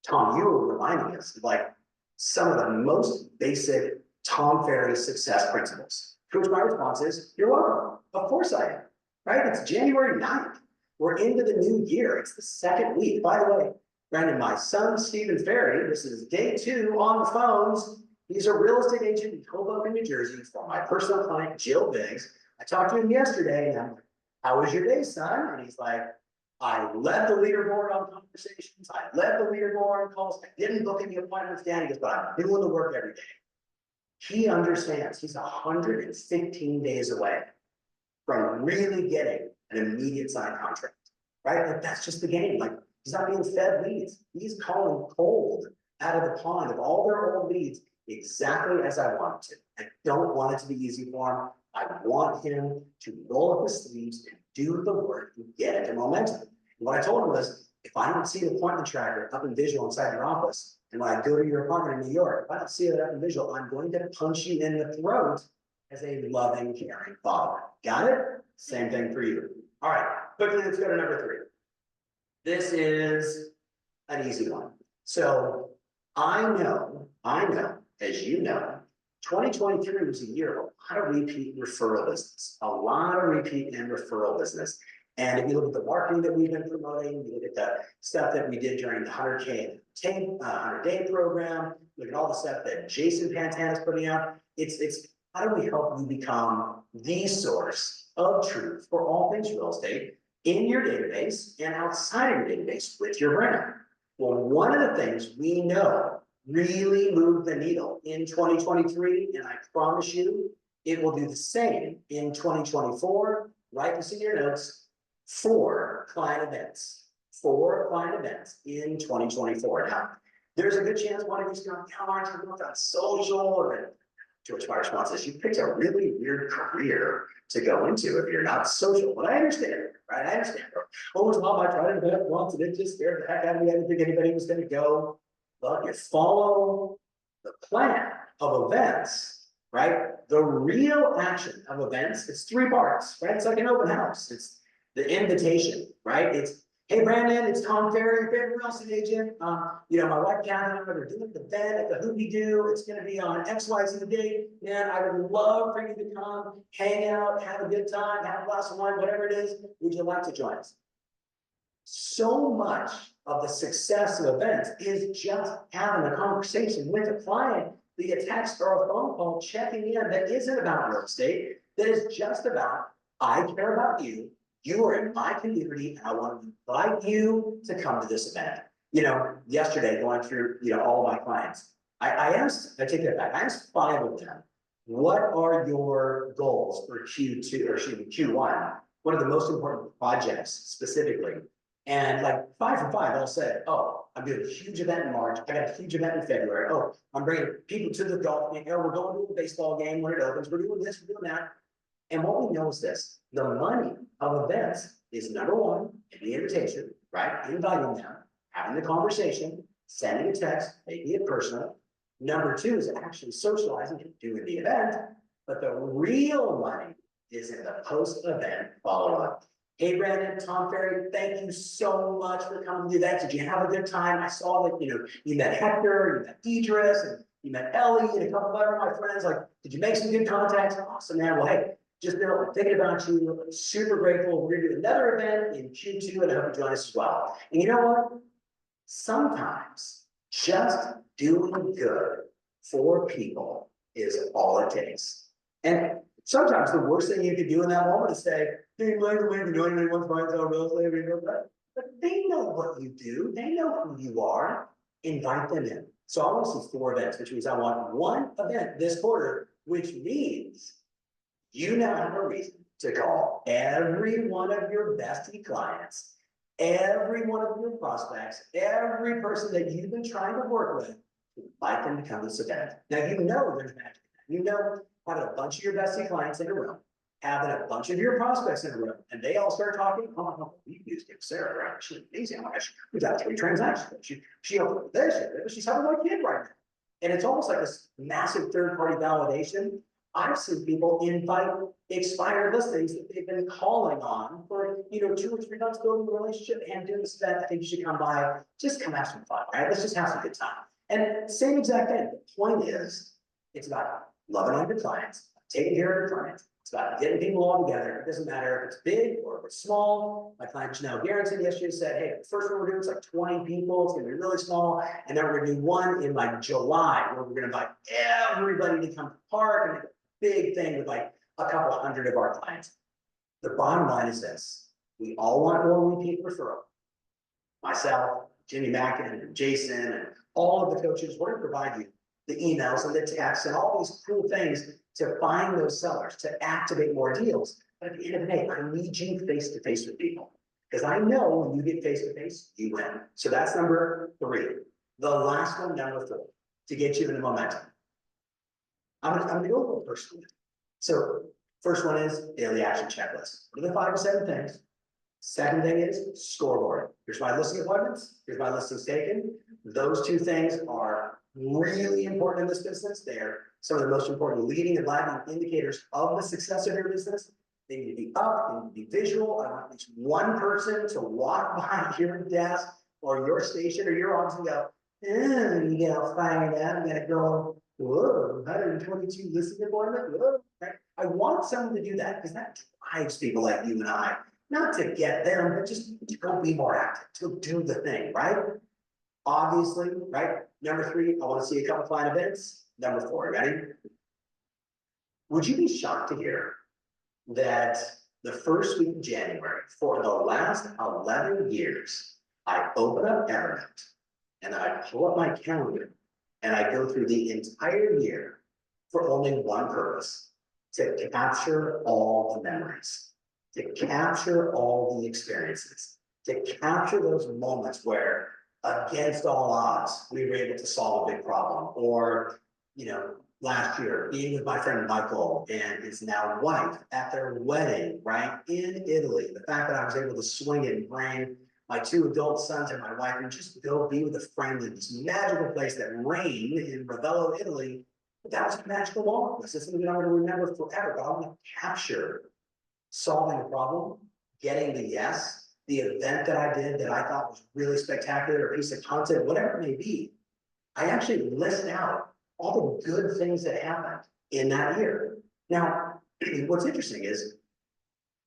Tom, you were reminding us of like some of the most basic Tom Ferry success principles. To which my response is, you're welcome. Of course I am, right? It's January 9th. We're into the new year. It's the second week. By the way, Brandon, my son, Stephen Ferry, this is day 2 on the phones. He's a real estate agent in Hoboken, New Jersey for my personal client, Jill Biggs. I talked to him yesterday and I'm like, how was your day, son? And he's like, I led the leaderboard on conversations. I led the leaderboard on calls. I didn't book any appointments down. He goes, but I'm doing the work every day. He understands he's 115 days away from really getting an immediate signed contract, right? Like that's just the game. Like he's not being fed leads. He's calling cold out of the pond of all their old leads exactly as I want it to. I don't want it to be easy for him. I want him to roll up his sleeves and do the work and get into momentum. And what I told him was, if I don't see the appointment tracker up in visual inside your office, and when I go to your apartment in New York, if I don't see it up in visual, I'm going to punch you in the throat as a loving, caring father. Got it? Same thing for you. All right, quickly, let's go to number 3. This is an easy one. So I know, as you know, 2023 was a year of a lot of repeat referral business, a lot of repeat and referral business. And if you look at the marketing that we've been promoting, you look at the stuff that we did during the 100K 100-day program, look at all the stuff that Jason Pantana is putting out. It's how do we help you become the source of truth for all things real estate in your database and outside of your database with your brand? Well, one of the things we know really moved the needle in 2023, and I promise you it will do the same in 2024. Write this in your notes. 4 client events. 4 client events in 2024. Now, there's a good chance one of you's going to come on social, and to which my response is, you picked a really weird career to go into if you're not social. But I understand it, right? I understand. Oh, it's not my tried event once, and it just scared the heck out of me. I didn't think anybody was going to go. But you follow the plan of events, right? The real action of events, it's 3 parts, right? It's like an open house. It's the invitation, right? It's, hey, Brandon, it's Tom Ferry, your favorite real estate agent. My wife Catherine and I are doing the event at the Hoopy Doo. It's going to be on XYZ date. Man, I would love for you to come, hang out, have a good time, have a glass of wine, whatever it is. Would you like to join us? So much of the success of events is just having a conversation with a client via text or a phone call, checking in that isn't about real estate, that is just about, I care about you. You are in my community, and I want to invite you to come to this event. Yesterday, going through, all of my clients, I take that back, I asked 5 of them, what are your goals for Q2, or excuse me, Q1? What are the most important projects specifically? And like 5 from 5 all said, oh, I'm doing a huge event in March, I got a huge event in February, oh, I'm bringing people to the golf game, oh, we're going to the baseball game when it opens, we're doing this, we're doing that. And what we know is this, the money of events is number one, in the invitation, right? Inviting them, having the conversation, sending a text, making it personal. Number 2 is actually socializing and doing the event, but the real money is in the post-event follow-up. Hey, Brandon, Tom, Ferry, thank you so much for coming to do that. Did you have a good time? I saw that, you met Hector, you met Idris, and you met Ellie, and a couple of other my friends. Like, did you make some good contacts? Awesome, man. Well, hey, just I'm thinking about you. I'm super grateful. We're gonna do another event in Q2, and I hope you join us as well. And you know what? Sometimes just doing good for people is all it takes. And sometimes the worst thing you could do in that moment is say, hey, Mike, we know anyone wants to find out real estate, but they know what you do. They know who you are. Invite them in. So I want to see 4 events, which means I want 1 event this quarter, which means you now have a reason to call every one of your bestie clients, every one of your prospects, every person that you've been trying to work with, invite them to come to this event. Now, there's magic. Having a bunch of your bestie clients in a room, having a bunch of your prospects in a room, and they all start talking, oh, we used Sarah, right? She's amazing. Oh my gosh, we got 3 transactions. She opened this, she's having my kid right now. And it's almost like this massive third-party validation. I've seen people invite expired listings that they've been calling on for 2 or 3 months building a relationship and doing this event. I think you should come by, just come have some fun, right? Let's just have some good time. And same exact thing. The point is, it's about loving on your clients, taking care of your clients. It's about getting people all together. It doesn't matter if it's big or if it's small. My client Janelle Garrison yesterday said, hey, the first one we're doing is like 20 people. It's gonna be really small. And then we're gonna do one in like July where we're gonna invite everybody to come to the park and make a big thing with like a couple hundred of our clients. The bottom line is this. We all want more repeat referral. Myself, Jimmy Mackin, and Jason, and all of the coaches, we're gonna provide you the emails and the texts and all these cool things to find those sellers, to activate more deals. But at the end of the day, I need you face to face with people. Because I know when you get face to face, you win. So that's number 3. The last one, number 4, to get you into momentum. I'm gonna go a little personal. So first one is daily action checklist. What are the 5 or 7 things? Second thing is scoreboard. Here's my listing appointments. Here's my listings taken. Those 2 things are really important in this business. They're some of the most important leading and lagging indicators of the success of your business. They need to be up, they need to be visual. I want at least one person to walk by your desk or your station or your office and go, you gotta find out, I'm gonna go, whoa, 122 listing appointment, whoa. Right? I want someone to do that because that drives people like you and I, not to get them, but just to go be more active, to do the thing, right? Obviously, right? Number 3, I want to see a couple client events. Number 4, ready? Would you be shocked to hear that the first week of January, for the last 11 years, I open up Evernote and I pull up my calendar and I go through the entire year for only one purpose, to capture all the memories, to capture all the experiences, to capture those moments where against all odds, we were able to solve a big problem. Or, last year, being with my friend Michael and his now wife at their wedding, right, in Italy. The fact that I was able to swing it and bring my 2 adult sons and my wife and just go be with a friend in this magical place that rained in Ravello, Italy. But that was a magical moment. This is something I'm going to remember forever. But I want to capture solving a problem, getting the yes, the event that I did that I thought was really spectacular, a piece of content, whatever it may be. I actually list out all the good things that happened in that year. Now, what's interesting is,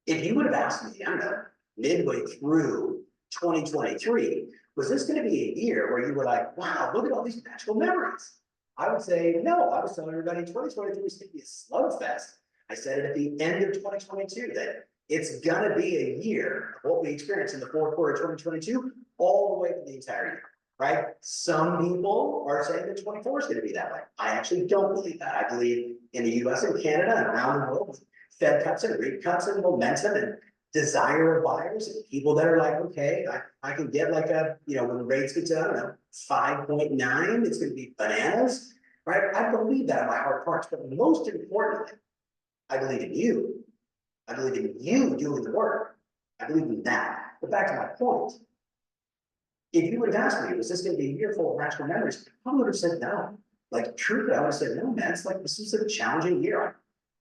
if you would have asked me, I don't know, midway through 2023, was this going to be a year where you were like, wow, look at all these magical memories? I would say, no, I was telling everybody 2023 was going to be a slugfest. I said it at the end of 2022 that it's gonna be a year of what we experienced in the 4th quarter of 2022, all the way to the entire year. right? Some people are saying that 24 is gonna be that way. I actually don't believe that. I believe in the US and Canada and around the world, with Fed cuts and rate cuts and momentum and desire of buyers and people that are like, okay, I can get like a, when rates get to, I don't know, 5.9, it's gonna be bananas, right? I believe that in my heart of hearts, but most importantly, I believe in you. I believe in you doing the work. I believe in that. But back to my point. If you would have asked me, was this gonna be a year full of magical memories? I probably would have said no. Like truthfully, I would have said, no, man, it's like, this is a challenging year. I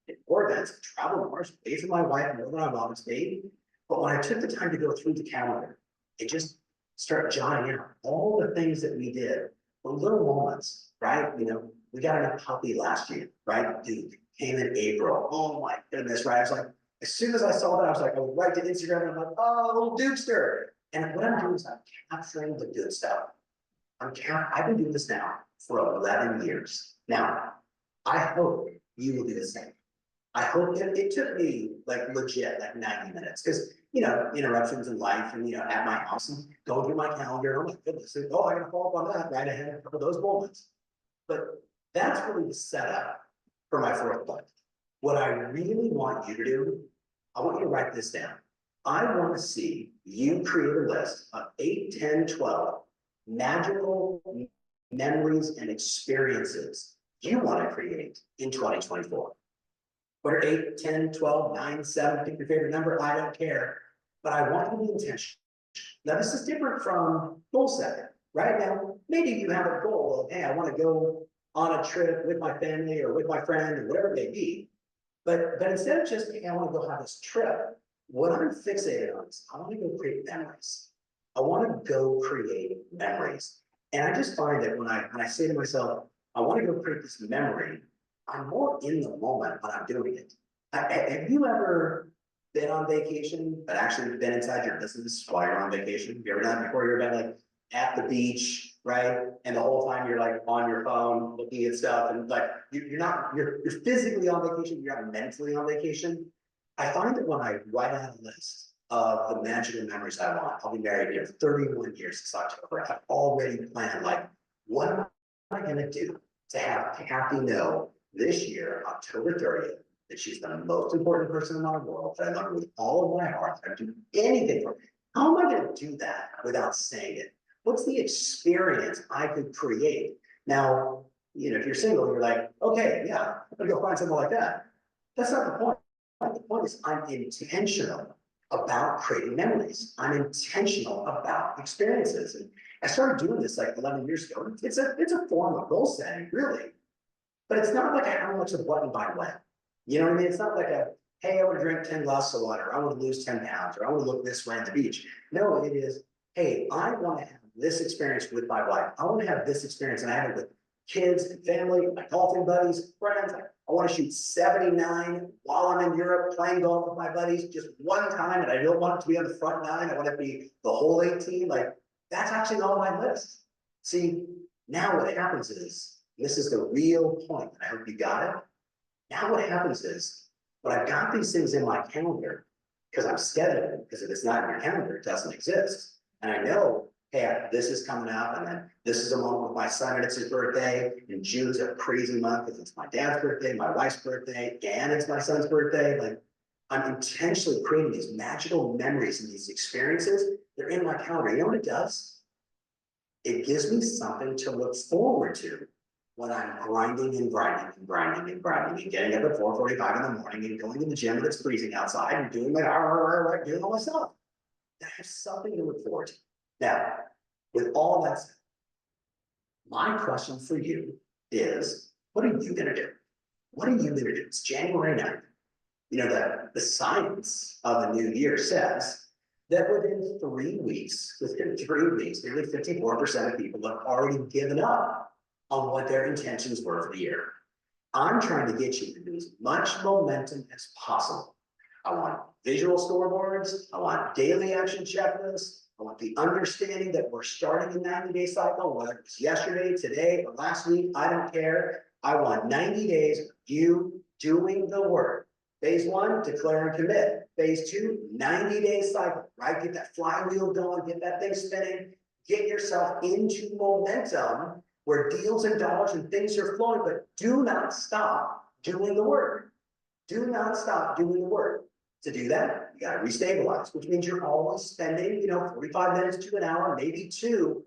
did more events, travel more, paid for my wife more than I've always paid. But when I took the time to go through the calendar and just start jotting out all the things that we did, the little moments, right? We got a new puppy last year, right? Dude, came in April. Oh my goodness, right? I was like, as soon as I saw that, I was like, I was right to Instagram and I'm like, oh, little Dukester. And what I'm doing is I'm capturing the good stuff. I've been doing this now for 11 years. Now, I hope you will do the same. I hope it took me like legit, like 90 minutes, because interruptions in life and at my house and going through my calendar, oh my goodness, I gotta follow up on that, right? I had a couple of those moments. But that's really the setup for my fourth point. What I really want you to do, I want you to write this down. I want to see you create a list of 8, 10, 12 magical memories and experiences you want to create in 2024. What are 8, 10, 12, 9, 7, pick your favorite number, I don't care. But I want you to be intentional. Now, this is different from goal setting, right? Now, maybe you have a goal of, hey, I want to go on a trip with my family or with my friend or whatever it may be. But instead of just, hey, I want to go have this trip, what I'm fixated on is I want to go create memories. I want to go create memories. And I just find that when I say to myself, I want to go create this memory, I'm more in the moment when I'm doing it. Have you ever been on vacation, but actually been inside your business while you're on vacation? Have you ever done it before? You've been like at the beach, right? And the whole time you're like on your phone looking at stuff and like you're physically on vacation, you're not mentally on vacation. I find that when I write out a list of the magical memories I want, I'll be married here 31 years this October. I've already planned like, what am I gonna do to have Kathy know this year, October 30th, that she's the most important person in my world, that I love her with all of my heart, that I do anything for her. How am I gonna do that without saying it? What's the experience I could create? Now, if you're single, you're like, okay, yeah, I'm gonna go find something like that. That's not the point. The point is I'm intentional about creating memories. I'm intentional about experiences. And I started doing this like 11 years ago. It's a form of goal setting, really. But it's not like a how much of what and by when. You know what I mean? It's not like a, hey, I want to drink 10 glasses of water, I want to lose 10 pounds, or I want to look this way on the beach. No, it is, hey, I want to have this experience with my wife. I want to have this experience, and I have it with kids and family, my golfing buddies, friends. I want to shoot 79 while I'm in Europe playing golf with my buddies just one time, and I don't want it to be on the front nine. I want it to be the whole 18. Like, that's actually on my list. See, now what happens is, this is the real point, and I hope you got it. Now what happens is, when I've got these things in my calendar, because I'm scheduling, because if it's not in your calendar, it doesn't exist. And I know, hey, this is coming up, and then this is a moment with my son, and it's his birthday, and June's a crazy month, because it's my dad's birthday, my wife's birthday, and it's my son's birthday. Like, I'm intentionally creating these magical memories and these experiences. They're in my calendar. You know what it does? It gives me something to look forward to when I'm grinding and grinding and grinding and grinding and getting up at 4:45 in the morning and going to the gym when it's freezing outside and doing like doing all my stuff. I have something to look forward to. Now, with all that said, my question for you is, what are you gonna do? What are you gonna do? It's January 9th. The science of a new year says that within 3 weeks, nearly 54% of people have already given up on what their intentions were for the year. I'm trying to get you to do as much momentum as possible. I want visual scoreboards. I want daily action checklists. I want the understanding that we're starting a 90-day cycle, whether it's yesterday, today, or last week, I don't care. I want 90 days of you doing the work. Phase 1, declare and commit. Phase 2, 90-day cycle, right? Get that flywheel going, get that thing spinning, get yourself into momentum where deals and dollars and things are flowing, but do not stop doing the work. Do not stop doing the work. To do that, you gotta restabilize, which means you're always spending, 45 minutes to an hour, maybe two,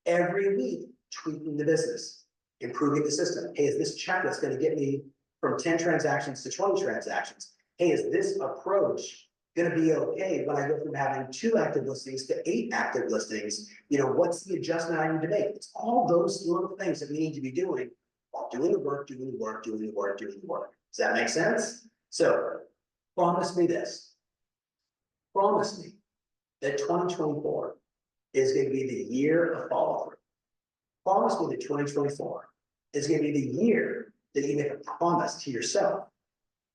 every week, tweaking the business, improving the system. Hey, is this checklist gonna get me from 10 transactions to 20 transactions? Hey, is this approach gonna be okay when I go from having 2 active listings to 8 active listings? What's the adjustment I need to make? It's all those little things that we need to be doing while doing the work, doing the work, doing the work, doing the work. Does that make sense? So promise me this. Promise me that 2024 is going to be the year of follow through. Promise me that 2024 is going to be the year that you make a promise to yourself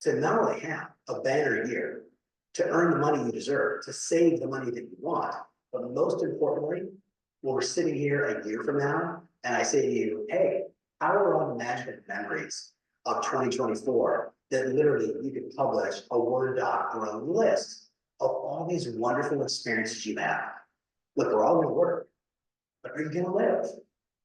to not only have a banner year, to earn the money you deserve, to save the money that you want, but most importantly, when we're sitting here a year from now, and I say to you, hey, how are all the magic memories of 2024 that literally you could publish a Word doc or a list of all these wonderful experiences you have? Look, we're all gonna work, but are you gonna live?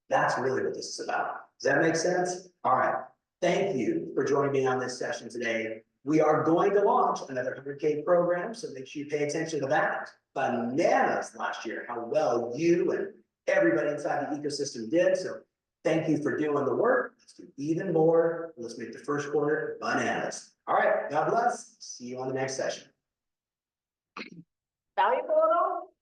That's really what this is about. Does that make sense? All right. Thank you for joining me on this session today. We are going to launch another 100K program, so make sure you pay attention to that. Bananas last year, how well you and everybody inside the ecosystem did. So thank you for doing the work. Let's do even more. Let's make the first quarter bananas. All right, God bless. See you on the next session. Valuable at all?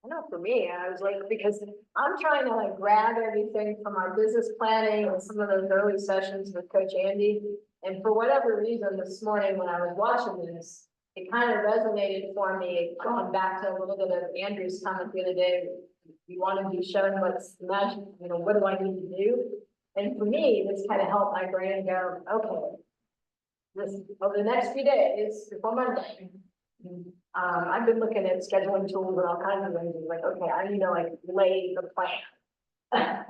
I know for me, I was like, because I'm trying to like grab everything from our business planning and some of those early sessions with Coach Andy. And for whatever reason, this morning when I was watching this, it kind of resonated for me, going back to a little bit of Andrew's comment the other day. You want to be shown what's the magic, what do I need to do? And for me, this kind of helped my brain go, okay, this over the next few days before Monday, I've been looking at scheduling tools and all kinds of things. Like, okay, I need to like lay the plan.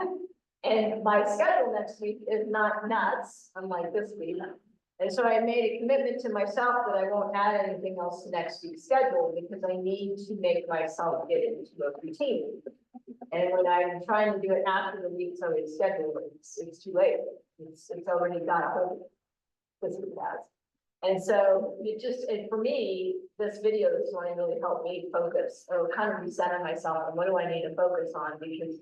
And my schedule next week is not nuts, unlike this week. And so I made a commitment to myself that I won't add anything else to next week's schedule because I need to make myself get into a routine. And when I'm trying to do it after the week's already scheduled, it's too late. It's already got a hold of this week has. And so and for me, this video this morning really helped me focus or kind of recenter myself on what do I need to focus on, because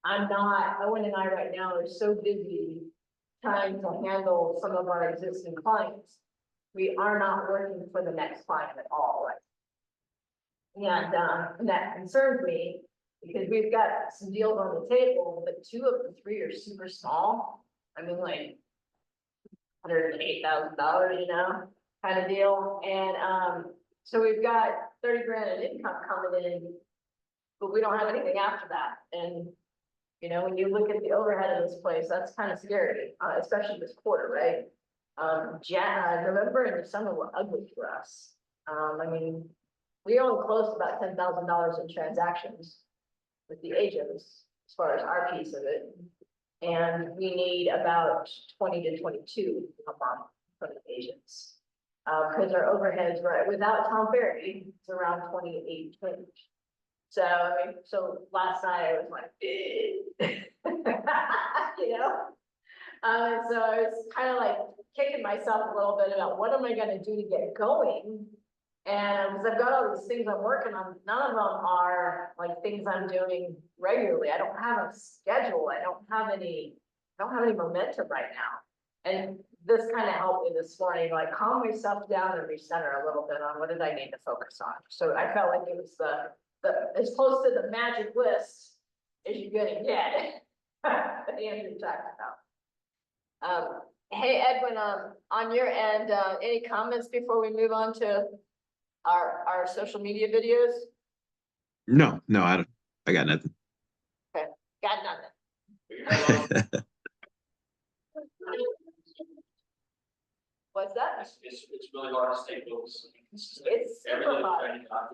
Owen and I right now are so busy trying to handle some of our existing clients. We are not working for the next client at all, right? And that concerns me because we've got some deals on the table, but 2 of the 3 are super small. I mean, like $108,000, kind of deal. And so we've got 30 grand in income coming in, but we don't have anything after that. And when you look at the overhead of this place, that's kind of scary, especially this quarter, right? November and December were ugly for us. I mean, we only closed about $10,000 in transactions with the agents as far as our piece of it. And we need about 20 to 22 a month from the agents. Because our overheads, right, without Tom Ferry, it's around 28. So, so last night I was like, so I was kind of like kicking myself a little bit about what am I going to do to get going? And because I've got all these things I'm working on, none of them are like things I'm doing regularly. I don't have a schedule. I don't have any momentum right now. And this kind of helped me this morning, like calm myself down and recenter a little bit on what did I need to focus on. So I felt like it was as close to the magic list as you're gonna get that Andrew talked about. Hey, Edwin, on your end, any comments before we move on to our social media videos? No, I got nothing. Okay, got nothing. What's that? It's really hard to stay focused. It's super hard. I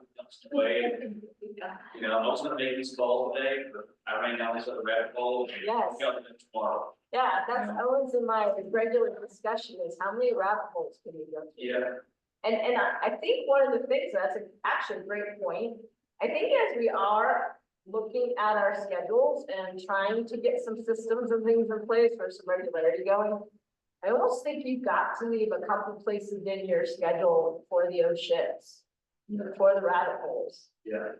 was gonna make this call today, but I ran down this other rabbit hole. Yes. Got it tomorrow. Yeah, that's always in my regular discussion is how many rabbit holes can you go through? Yeah. And I think one of the things, actually a great point. I think as we are looking at our schedules and trying to get some systems and things in place for some regularity going. I almost think you've got to leave a couple places in your schedule for the oh shits, for the rabbit holes. Yeah.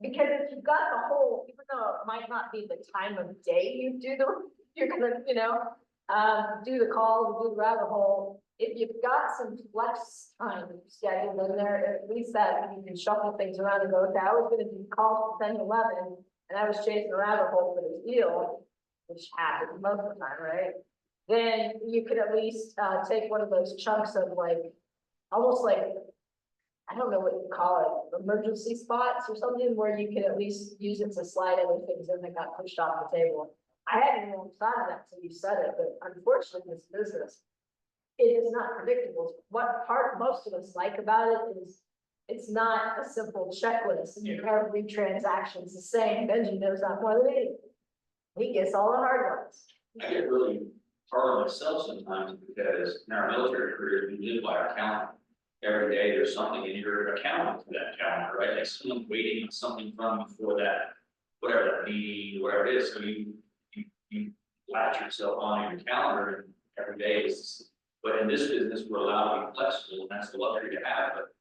Because if you've got the whole, even though it might not be the time of day you're gonna, do the calls, do the rabbit hole. If you've got some flex time scheduled in there, at least that you can shuffle things around and go, okay, I was gonna do calls for 10 to 11, and I was chasing a rabbit hole for this deal, which happens most of the time, right? Then you could at least, take one of those chunks of like, almost like, I don't know what you call it, emergency spots or something where you can at least use it to slide other things in that got pushed off the table. I hadn't even thought of that until you said it, but unfortunately, this business, it is not predictable. What part most of us like about it is it's not a simple checklist. Every transaction's the same. Benji knows that more than anything. He gets all the hard ones. I get really hard on myself sometimes because in our military career, we live by our calendar. Every day, there's something in your account to that calendar, right? Like someone waiting on something from you for that, whatever that meeting, whatever it is. So you latch yourself on your calendar and every day is, but in this business, we're allowed to be flexible and that's the luxury to have, but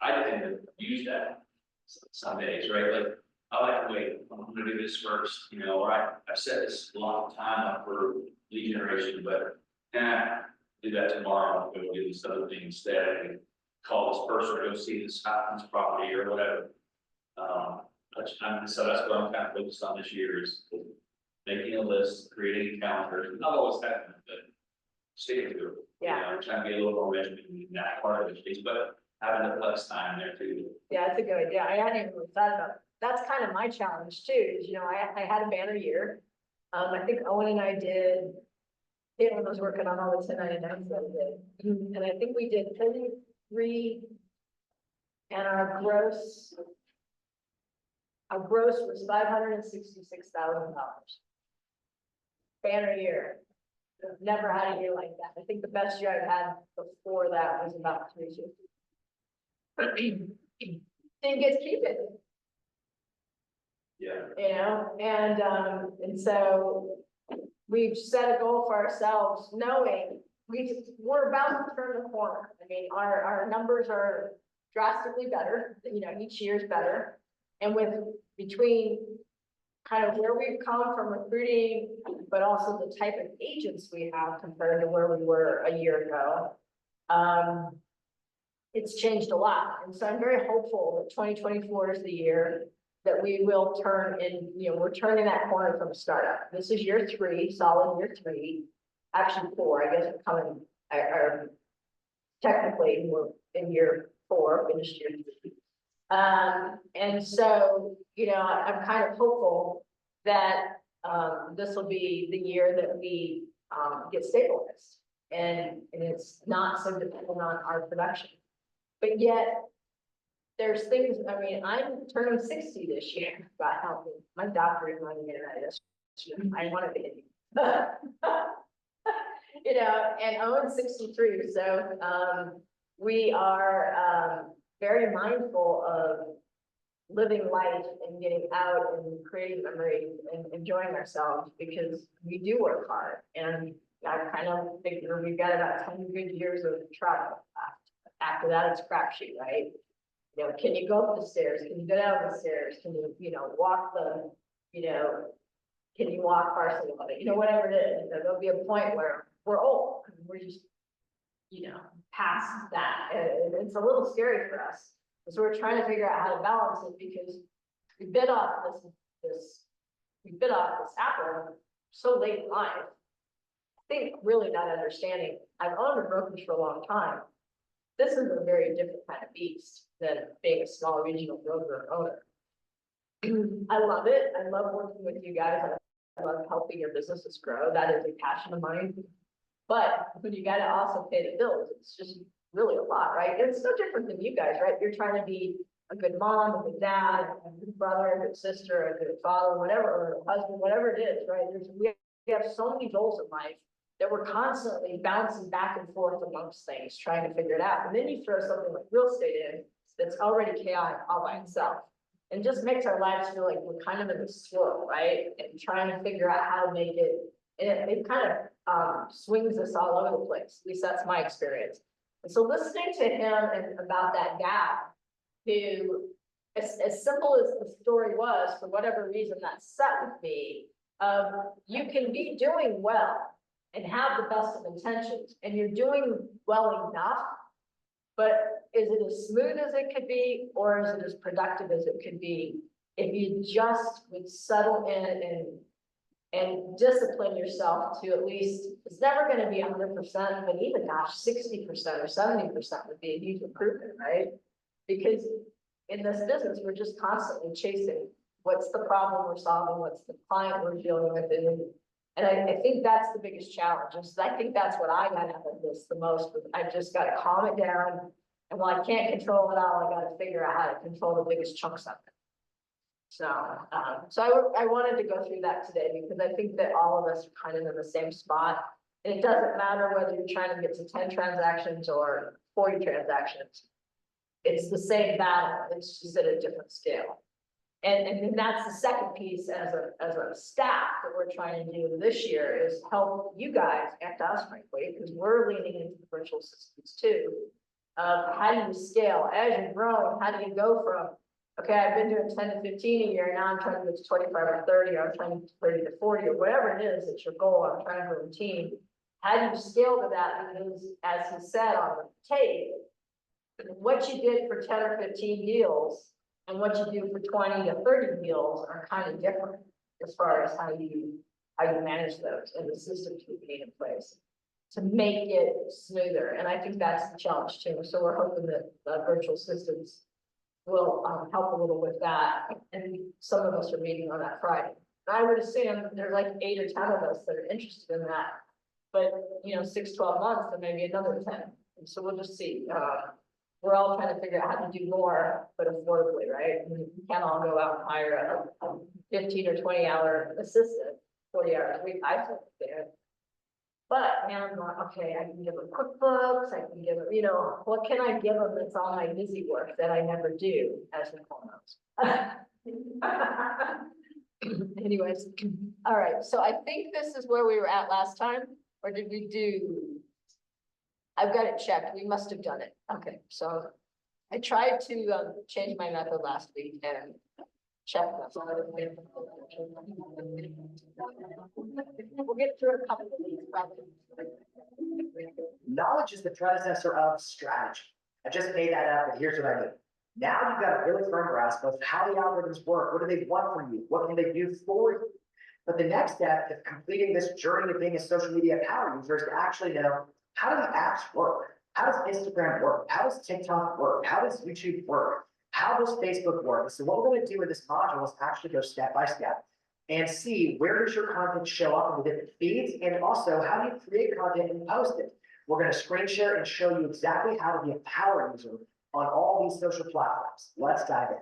I tend to use that some days, right? Like, I like to wait, I'm gonna do this first, all right, I've set this long time up for lead generation, but do that tomorrow, I'll go do this other thing instead, and call this person or go see this property or whatever. So that's what I'm kind of focused on this year is making a list, creating a calendar, not always happening, but sticking to it. Yeah. Trying to be a little more regimented in that part of it, but having the flex time there too. Yeah, it's a good idea. I hadn't even really thought about it. That's kind of my challenge too, is, I had a banner year. I think Owen and I did, Caitlin was working on all the 1099s that we did. And I think we did 33, and our gross was $566,000. Banner year. I've never had a year like that. I think the best year I've had before that was about 350. Didn't get to keep it. Yeah. And so we've set a goal for ourselves, knowing we're about to turn the corner. I mean, our numbers are drastically better, each year's better. And between kind of where we've come from recruiting, but also the type of agents we have compared to where we were a year ago, it's changed a lot. And so I'm very hopeful that 2024 is the year that we will turn in, we're turning that corner from a startup. This is year 3, solid year 3, actually 4, I guess we're coming, technically we're in year 4, finished year 3. And so, I'm kind of hopeful that this will be the year that we get stabilized and it's not so dependent on our production. But yet, there's things, I'm turning 60 this year, God help me. My doctor reminded me of that yesterday. I wanted to get and Owen's 63, so we are very mindful of living life and getting out and creating memories and enjoying ourselves because we do work hard. And I kind of figure we've got about 10 good years of travel left. After that, it's crapshoot, right? Can you go up the stairs? Can you go down the stairs? Can you, walk can you walk partially of it? Whatever it is, there'll be a point where we're old. We're just, past that. And it's a little scary for us. So we're trying to figure out how to balance it because we bit off this apple so late in life. I think really not understanding. I've owned a brokerage for a long time. This is a very different kind of beast than being a small regional broker owner. I love it. I love working with you guys. I love helping your businesses grow. That is a passion of mine. But when you got to also pay the bills, it's just really a lot, right? And it's no different than you guys, right? You're trying to be a good mom, a good dad, a good brother, a good sister, a good father, whatever, or a husband, whatever it is, right? We have so many goals in life that we're constantly bouncing back and forth amongst things, trying to figure it out. And then you throw something like real estate in that's already chaotic all by itself. And just makes our lives feel like we're kind of in a swirl, right? And trying to figure out how to make it, and it kind of swings us all over the place. At least that's my experience. And so listening to him and about that gap, who, as simple as the story was, for whatever reason that set with me, you can be doing well and have the best of intentions, and you're doing well enough, but is it as smooth as it could be, or is it as productive as it could be? If you just would settle in and discipline yourself to at least, it's never gonna be 100%, but even gosh, 60% or 70% would be a huge improvement, right? Because in this business, we're just constantly chasing, what's the problem we're solving, what's the client we're dealing with, and I think that's the biggest challenge, is I think that's what I got out of this the most, I've just gotta calm it down. And while I can't control it all, I gotta figure out how to control the biggest chunks of it. So, I wanted to go through that today, because I think that all of us are kind of in the same spot. And it doesn't matter whether you're trying to get to 10 transactions or 40 transactions. It's the same battle, it's just at a different scale. And then that's the second piece as a staff that we're trying to do this year, is help you guys and us, frankly, because we're leaning into the virtual systems too. How do you scale as you're growing? How do you go from, okay, I've been doing 10 to 15 a year, now I'm trying to get to 25 or 30, or I'm trying to get to 30 to 40, or whatever it is, it's your goal, I'm trying to grow a team. How do you scale to that? Because as he said on the tape, what you did for 10 or 15 deals and what you do for 20 to 30 deals are kind of different as far as how you manage those and the systems we need in place to make it smoother. And I think that's the challenge too. So we're hoping that the virtual systems will help a little with that. And some of us are meeting on that Friday. I would assume there's like 8 or 10 of us that are interested in that. But, 6, 12 months, there may be another 10. And so we'll just see. We're all trying to figure out how to do more, but affordably, right? We can't all go out and hire a 15 or 20 hour assistant, 40 hours a week. I think there. But now I'm like, okay, I can give them QuickBooks, I can give them, what can I give them that's all my busy work that I never do, as Nicole knows. Anyways, all right, so I think this is where we were at last time, or did we do? I've got it checked, we must have done it, okay, so I tried to change my method last week and check that. We'll get through a couple of these. Knowledge is the predecessor of strategy. I just made that up, and here's what I mean. Now you've got a really firm grasp of how the algorithms work. What do they want from you? What can they do for you? But the next step of completing this journey of being a social media power user is to actually know, how do the apps work? How does Instagram work? How does TikTok work? How does YouTube work? How does Facebook work? So what we're going to do in this module is actually go step by step and see, where does your content show up in the different feeds, and also how do you create content and post it. We're going to screen share and show you exactly how to be a power user on all these social platforms. Let's dive in.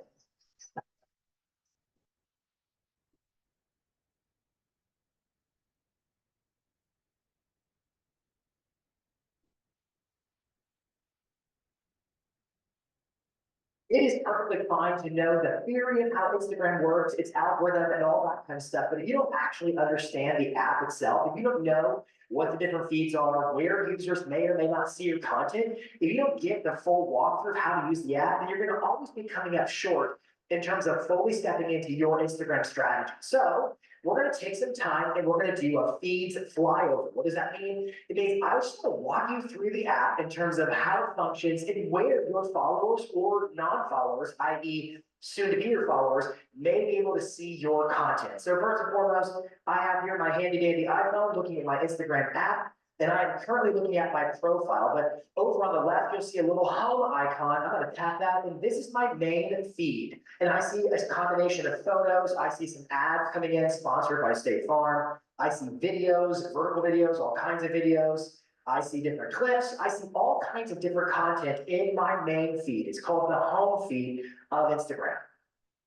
It is perfectly fine to know the theory of how Instagram works, its algorithm, and all that kind of stuff. But if you don't actually understand the app itself, if you don't know what the different feeds are, where users may or may not see your content, if you don't get the full walkthrough of how to use the app, then you're going to always be coming up short in terms of fully stepping into your Instagram strategy. So we're going to take some time and we're going to do a feeds flyover. What does that mean? It means I just want to walk you through the app in terms of how it functions and where your followers or non-followers, i.e. soon to be your followers, may be able to see your content. So first and foremost, I have here my handy dandy iPhone looking at my Instagram app. And I'm currently looking at my profile, but over on the left, you'll see a little home icon. I'm going to tap that, and this is my main feed. And I see a combination of photos. I see some ads coming in, sponsored by State Farm. I see videos, vertical videos, all kinds of videos. I see different clips. I see all kinds of different content in my main feed. It's called the home feed of Instagram.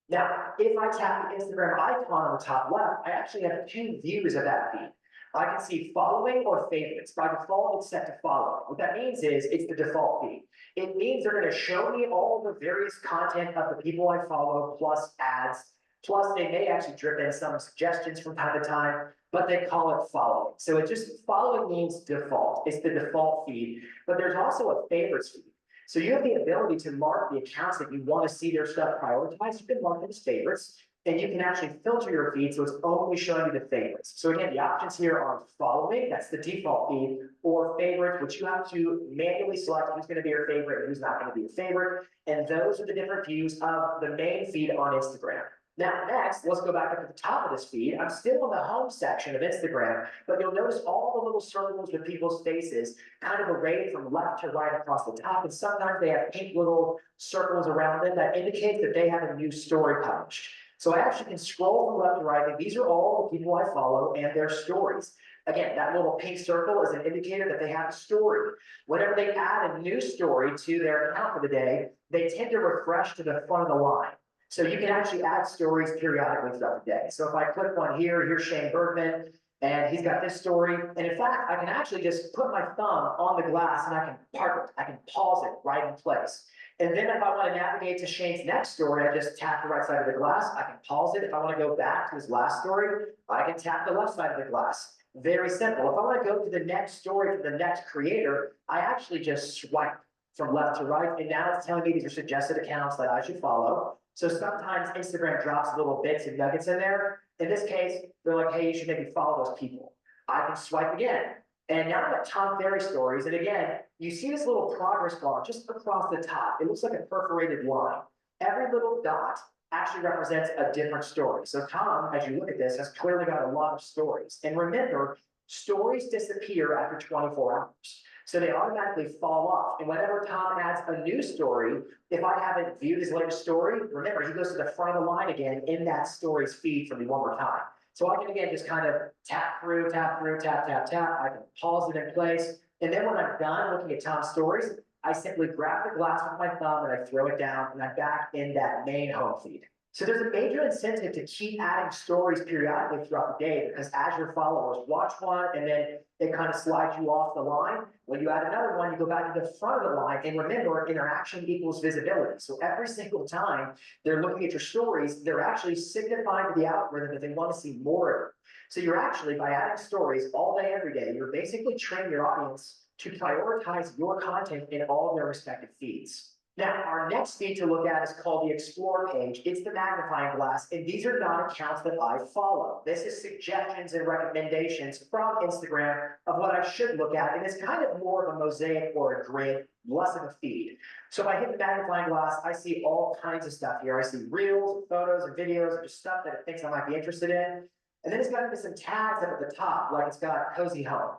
Now, if I tap the Instagram icon on the top left, I actually have 2 views of that feed. I can see following or favorites. By default, it's set to follow. What that means is it's the default feed. It means they're gonna show me all the various content of the people I follow, plus ads. Plus, they may actually drip in some suggestions from time to time, but they call it following. So it just, following means default. It's the default feed, but there's also a favorites feed. So you have the ability to mark the accounts that you want to see their stuff prioritized. You can mark them as favorites, and you can actually filter your feed so it's only showing you the favorites. So again, the options here are following, that's the default feed, or favorites, which you have to manually select who's going to be your favorite and who's not going to be your favorite. And those are the different views of the main feed on Instagram. Now, next, let's go back up to the top of this feed. I'm still in the home section of Instagram, but you'll notice all the little circles with people's faces kind of arrayed from left to right across the top. And sometimes they have pink little circles around them that indicate that they have a new story published. So I actually can scroll from left to right, and these are all the people I follow and their stories. Again, that little pink circle is an indicator that they have a story. Whenever they add a new story to their account for the day, they tend to refresh to the front of the line. So you can actually add stories periodically throughout the day. So if I click one here, here's Shane Bergman, and he's got this story. And in fact, I can actually just put my thumb on the glass and I can park it. I can pause it right in place. And then if I want to navigate to Shane's next story, I just tap the right side of the glass. I can pause it. If I want to go back to his last story, I can tap the left side of the glass. Very simple. If I want to go to the next story for the next creator, I actually just swipe from left to right. And now it's telling me these are suggested accounts that I should follow. So sometimes Instagram drops little bits and nuggets in there. In this case, they're like, hey, you should maybe follow those people. I can swipe again. And now I've got Tom Ferry stories. And again, you see this little progress bar just across the top. It looks like a perforated line. Every little dot actually represents a different story. So Tom, as you look at this, has clearly got a lot of stories. And remember, stories disappear after 24 hours. So they automatically fall off. And whenever Tom adds a new story, if I haven't viewed his latest story, remember, he goes to the front of the line again in that story's feed for me one more time. So I can again just kind of tap through, tap through, tap, tap, tap. I can pause it in place. And then when I'm done looking at Tom's stories, I simply grab the glass with my thumb and I throw it down and I'm back in that main home feed. So there's a major incentive to keep adding stories periodically throughout the day because as your followers watch one and then it kind of slides you off the line. When you add another one, you go back to the front of the line. And remember, interaction equals visibility. So every single time they're looking at your stories, they're actually signifying to the algorithm that they want to see more of it. So you're actually, by adding stories all day, every day, you're basically training your audience to prioritize your content in all their respective feeds. Now, our next feed to look at is called the Explore page. It's the magnifying glass, and these are not accounts that I follow. This is suggestions and recommendations from Instagram of what I should look at, and it's kind of more of a mosaic or a grid, less of a feed. So if I hit the magnifying glass, I see all kinds of stuff here. I see reels, photos, and videos, and just stuff that it thinks I might be interested in. And then it's got some tags up at the top, like it's got cozy home.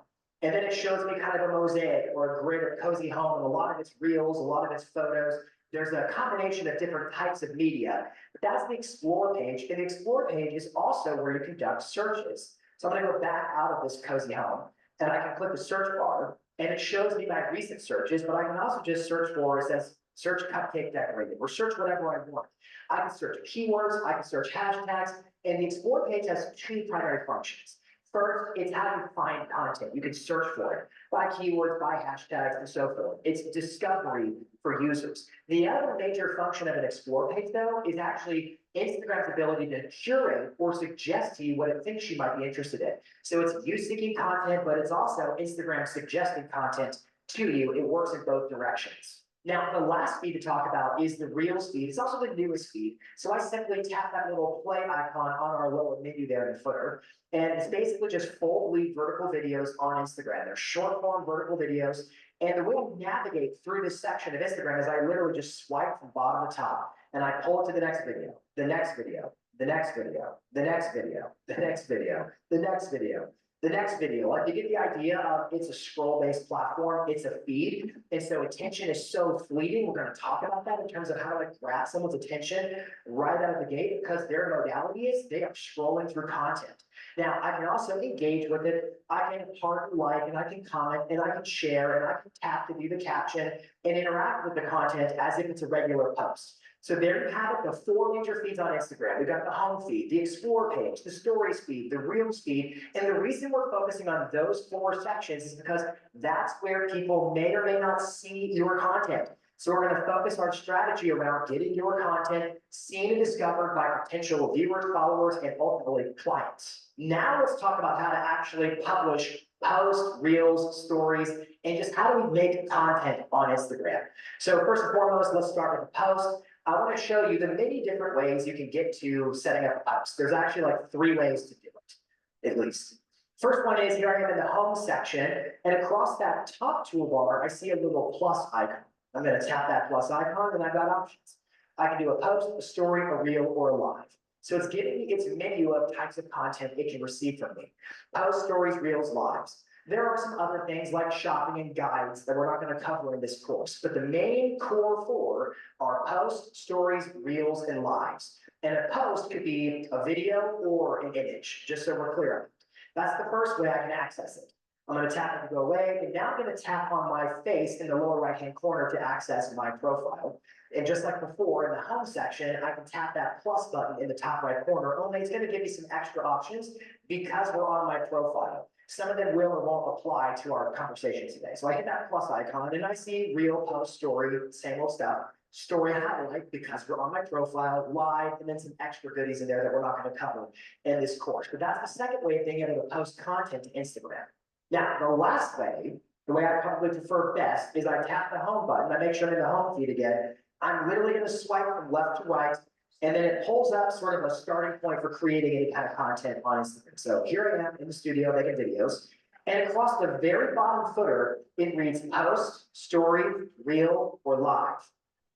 And then it shows me kind of a mosaic or a grid of cozy home, and a lot of it's reels, a lot of it's photos. There's a combination of different types of media, but that's the Explore page. And the Explore page is also where you conduct searches. So I'm gonna go back out of this cozy home, and I can click the search bar, and it shows me my recent searches, but I can also just search for, it says, search cupcake decorated, or search whatever I want. I can search keywords, I can search hashtags, and the Explore page has two primary functions. First, it's how you find content. You can search for it by keywords, by hashtags, and so forth. It's discovery for users. The other major function of an Explore page, though, is actually Instagram's ability to curate or suggest to you what it thinks you might be interested in. So it's you seeking content, but it's also Instagram suggesting content to you. It works in both directions. Now, the last feed to talk about is the Reels feed. It's also the newest feed. So I simply tap that little play icon on our lower menu there in the footer. And it's basically just full bleed vertical videos on Instagram. They're short form vertical videos. And the way I navigate through this section of Instagram is I literally just swipe from bottom to top. And I pull it to the next video, the next video, the next video, the next video, the next video, the next video. The next video, like you get the idea of it's a scroll-based platform, it's a feed, and so attention is so fleeting. We're going to talk about that in terms of how to grab someone's attention right out of the gate because their modality is they are scrolling through content. Now, I can also engage with it. I can heart and like, and I can comment, and I can share, and I can tap to view the caption and interact with the content as if it's a regular post. So there you have it, the 4 major feeds on Instagram. We've got the home feed, the explore page, the stories feed, the reels feed. And the reason we're focusing on those 4 sections is because that's where people may or may not see your content. So we're going to focus our strategy around getting your content seen and discovered by potential viewers, followers, and ultimately clients. Now let's talk about how to actually publish posts, reels, stories, and just how do we make content on Instagram. So first and foremost, let's start with the post. I want to show you the many different ways you can get to setting up a post. There's actually like 3 ways to do it, at least. First one is here I am in the home section, and across that top toolbar, I see a little plus icon. I'm going to tap that plus icon, and I've got options. I can do a post, a story, a reel, or a live. So it's giving me its menu of types of content it can receive from me. Post, stories, reels, lives. There are some other things like shopping and guides that we're not going to cover in this course, but the main core 4 are posts, stories, reels, and lives. And a post could be a video or an image, just so we're clear on it. That's the first way I can access it. I'm going to tap it to go away, and now I'm going to tap on my face in the lower right-hand corner to access my profile. And just like before, in the home section, I can tap that plus button in the top right corner, only it's going to give me some extra options because we're on my profile. Some of them will or won't apply to our conversation today. So I hit that plus icon, and I see reel, post, story, same old stuff. Story highlight because we're on my profile, live, and then some extra goodies in there that we're not going to cover in this course. But that's the second way of being able to post content to Instagram. Now, the last way, the way I probably prefer best, is I tap the home button. I make sure I'm in the home feed again. I'm literally going to swipe from left to right, and then it pulls up sort of a starting point for creating any kind of content on Instagram. So here I am in the studio making videos, and across the very bottom footer, it reads post, story, reel, or live.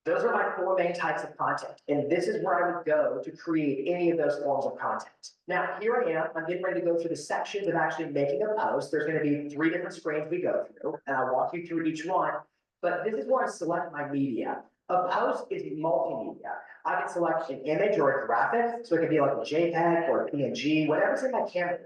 Those are my 4 main types of content, and this is where I would go to create any of those forms of content. Now, here I am, I'm getting ready to go through the sections of actually making a post. There's going to be 3 different screens we go through, and I'll walk you through each one, but this is where I select my media. A post is multimedia. I can select an image or a graphic, so it could be like a JPEG or a PNG, whatever's in my camera.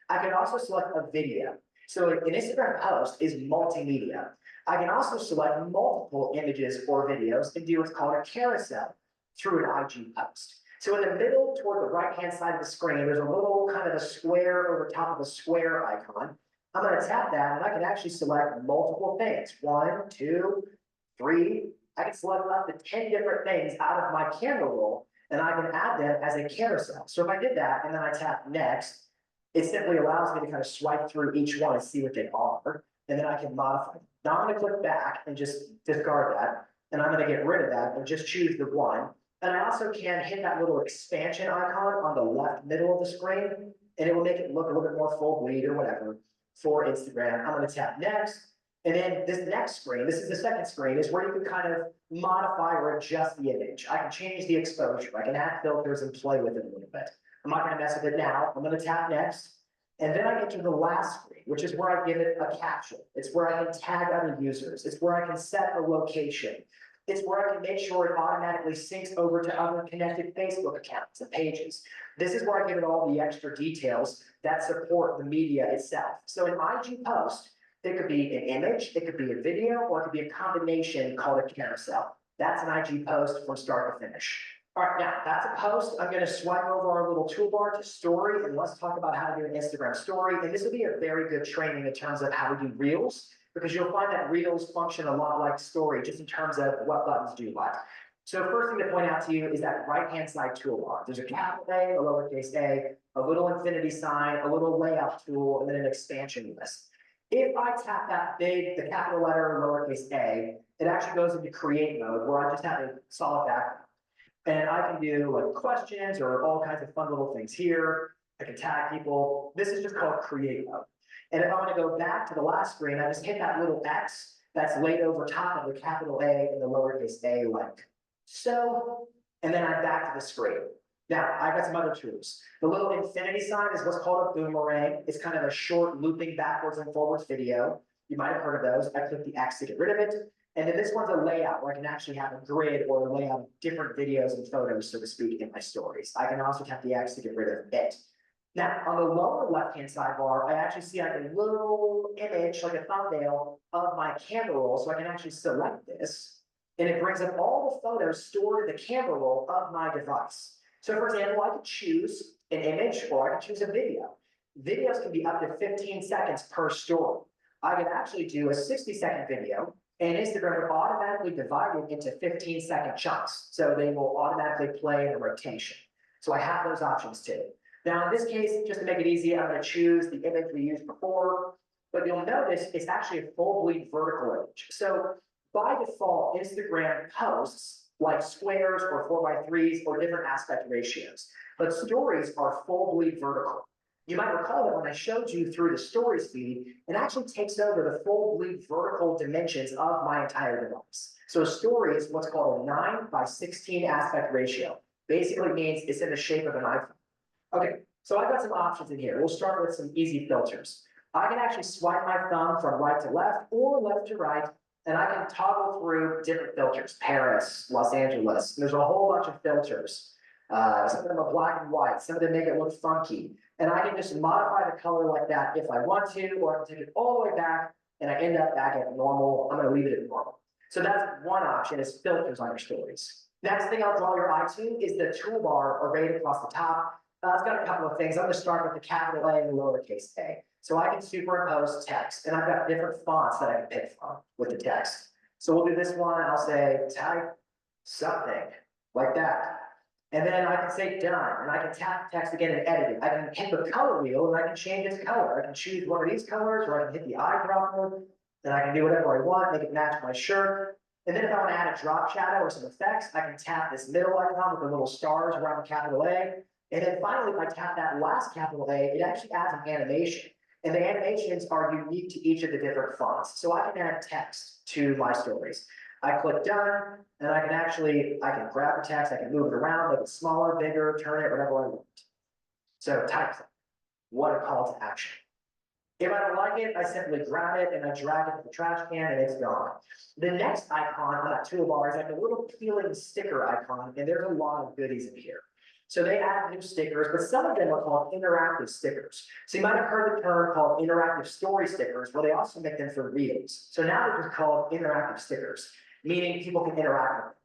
I can also select a video. So an Instagram post is multimedia. I can also select multiple images or videos and do what's called a carousel through an IG post. So in the middle toward the right-hand side of the screen, there's a little kind of a square over top of the square icon. I'm going to tap that, and I can actually select multiple things. 1, 2, 3. I can select up to 10 different things out of my camera roll, and I can add them as a carousel. So if I did that, and then I tap next, it simply allows me to kind of swipe through each one and see what they are, and then I can modify them. Now I'm going to click back and just discard that, and I'm going to get rid of that and just choose the one. And I also can hit that little expansion icon on the left middle of the screen, and it will make it look a little bit more full bleed or whatever for Instagram. I'm going to tap next, and then this next screen, this is the second screen, is where you can kind of modify or adjust the image. I can change the exposure, I can add filters and play with it a little bit. I'm not going to mess with it now. I'm going to tap next. And then I get to the last screen, which is where I give it a caption. It's where I can tag other users. It's where I can set a location. It's where I can make sure it automatically syncs over to other connected Facebook accounts and pages. This is where I give it all the extra details that support the media itself. So an IG post, it could be an image, it could be a video, or it could be a combination called a carousel. That's an IG post from start to finish. All right, now that's a post. I'm going to swipe over our little toolbar to story, and let's talk about how to do an Instagram story. And this will be a very good training in terms of how to do reels, because you'll find that reels function a lot like story, just in terms of what buttons do what. So first thing to point out to you is that right-hand side toolbar. There's a capital A, a lowercase a little infinity sign, a little layout tool, and then an expansion list. If I tap that big, the capital letter, lowercase a, it actually goes into create mode, where I just have a solid background. And I can do like questions or all kinds of fun little things here. I can tag people. This is just called create mode. And if I want to go back to the last screen, I just hit that little X that's laid over top of the capital A and the lowercase a like so. And then I'm back to the screen. Now, I've got some other tools. The little infinity sign is what's called a boomerang. It's kind of a short looping backwards and forwards video. You might have heard of those. I click the X to get rid of it. And then this one's a layout where I can actually have a grid or a layout of different videos and photos, so to speak, in my stories. I can also tap the X to get rid of it. Now, on the lower left-hand sidebar, I actually see like a little image, like a thumbnail of my camera roll. So I can actually select this, and it brings up all the photos stored in the camera roll of my device. So for example, I could choose an image or I could choose a video. Videos can be up to 15 seconds per story. I could actually do a 60-second video, and Instagram would automatically divide it into 15-second chunks. So they will automatically play in a rotation. So I have those options too. Now in this case, just to make it easy, I'm going to choose the image we used before, but you'll notice it's actually a full bleed vertical image. So by default, Instagram posts like squares or 4x3s or different aspect ratios, but stories are full bleed vertical. You might recall that when I showed you through the stories feed, it actually takes over the full bleed vertical dimensions of my entire device. So a story is what's called a 9:16 aspect ratio. Basically means it's in the shape of an iPhone. Okay, so I've got some options in here. We'll start with some easy filters. I can actually swipe my thumb from right to left or left to right, and I can toggle through different filters, Paris, Los Angeles. There's a whole bunch of filters. Some of them are black and white, some of them make it look funky. And I can just modify the color like that if I want to, or I can take it all the way back and I end up back at normal. I'm gonna leave it at normal. So that's one option, is filters on your stories. Next thing I'll draw your eye to is the toolbar arrayed across the top. It's got a couple of things. I'm gonna start with the capital A and the lowercase a. So I can superimpose text, and I've got different fonts that I can pick from with the text. So we'll do this one, I'll say type something like that. And then I can say done, and I can tap text again and edit it. I can hit the color wheel and I can change its color. I can choose one of these colors, or I can hit the eyedropper, and I can do whatever I want, make it match my shirt. And then if I want to add a drop shadow or some effects, I can tap this middle icon with the little stars around the capital A. And then finally, if I tap that last capital A, it actually adds an animation. And the animations are unique to each of the different fonts. So I can add text to my stories. I click done, and I can grab the text, I can move it around, make it smaller, bigger, turn it, whatever I want. So type, what a call to action. If I don't like it, I simply grab it and I drag it to the trash can and it's gone. The next icon on that toolbar is like a little peeling sticker icon, and there's a lot of goodies in here. So they add new stickers, but some of them are called interactive stickers. So you might have heard the term called interactive story stickers. Well, they also make them for reels. So now they're just called interactive stickers, meaning people can interact with them.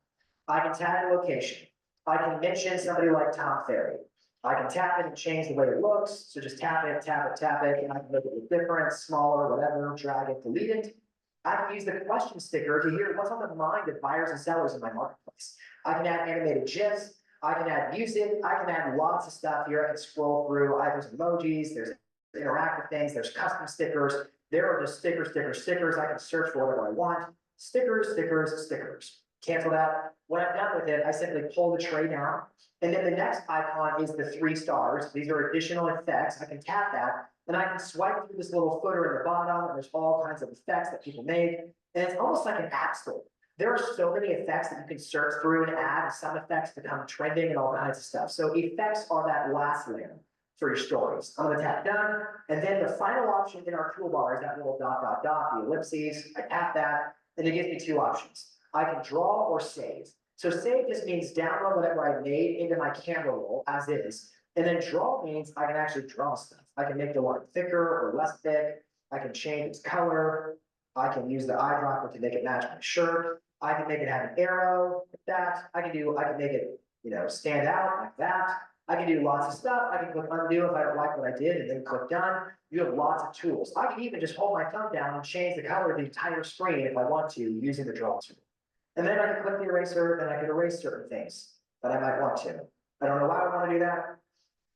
I can tag a location. I can mention somebody like Tom Ferry. I can tap it and change the way it looks. So just tap it, tap it, tap it, and I can make it look different, smaller, whatever, drag it, delete it. I can use the question sticker to hear what's on the mind of buyers and sellers in my marketplace. I can add animated GIFs. I can add music. I can add lots of stuff here. I can scroll through. There's emojis, there's interactive things, there's custom stickers. There are just stickers. I can search for whatever I want. Stickers. Cancel that. When I'm done with it, I simply pull the tray down. And then the next icon is the 3 stars. These are additional effects. I can tap that, and I can swipe through this little footer in the bottom, and there's all kinds of effects that people make. And it's almost like an app store. There are so many effects that you can search through and add, and some effects become trending and all kinds of stuff. So effects are that last layer for your stories. I'm gonna tap done, and then the final option in our toolbar is that little dot, the ellipses. I tap that, and it gives me 2 options. I can draw or save. So save just means download whatever I made into my camera roll as is. And then draw means I can actually draw stuff. I can make the line thicker or less thick. I can change its color. I can use the eyedropper to make it match my shirt. I can make it have an arrow like that. I can make it, stand out like that. I can do lots of stuff. I can click undo if I don't like what I did and then click done. You have lots of tools. I can even just hold my thumb down and change the color of the entire screen if I want to using the draw tool. And then I can click the eraser and I can erase certain things that I might want to. I don't know why I want to do that.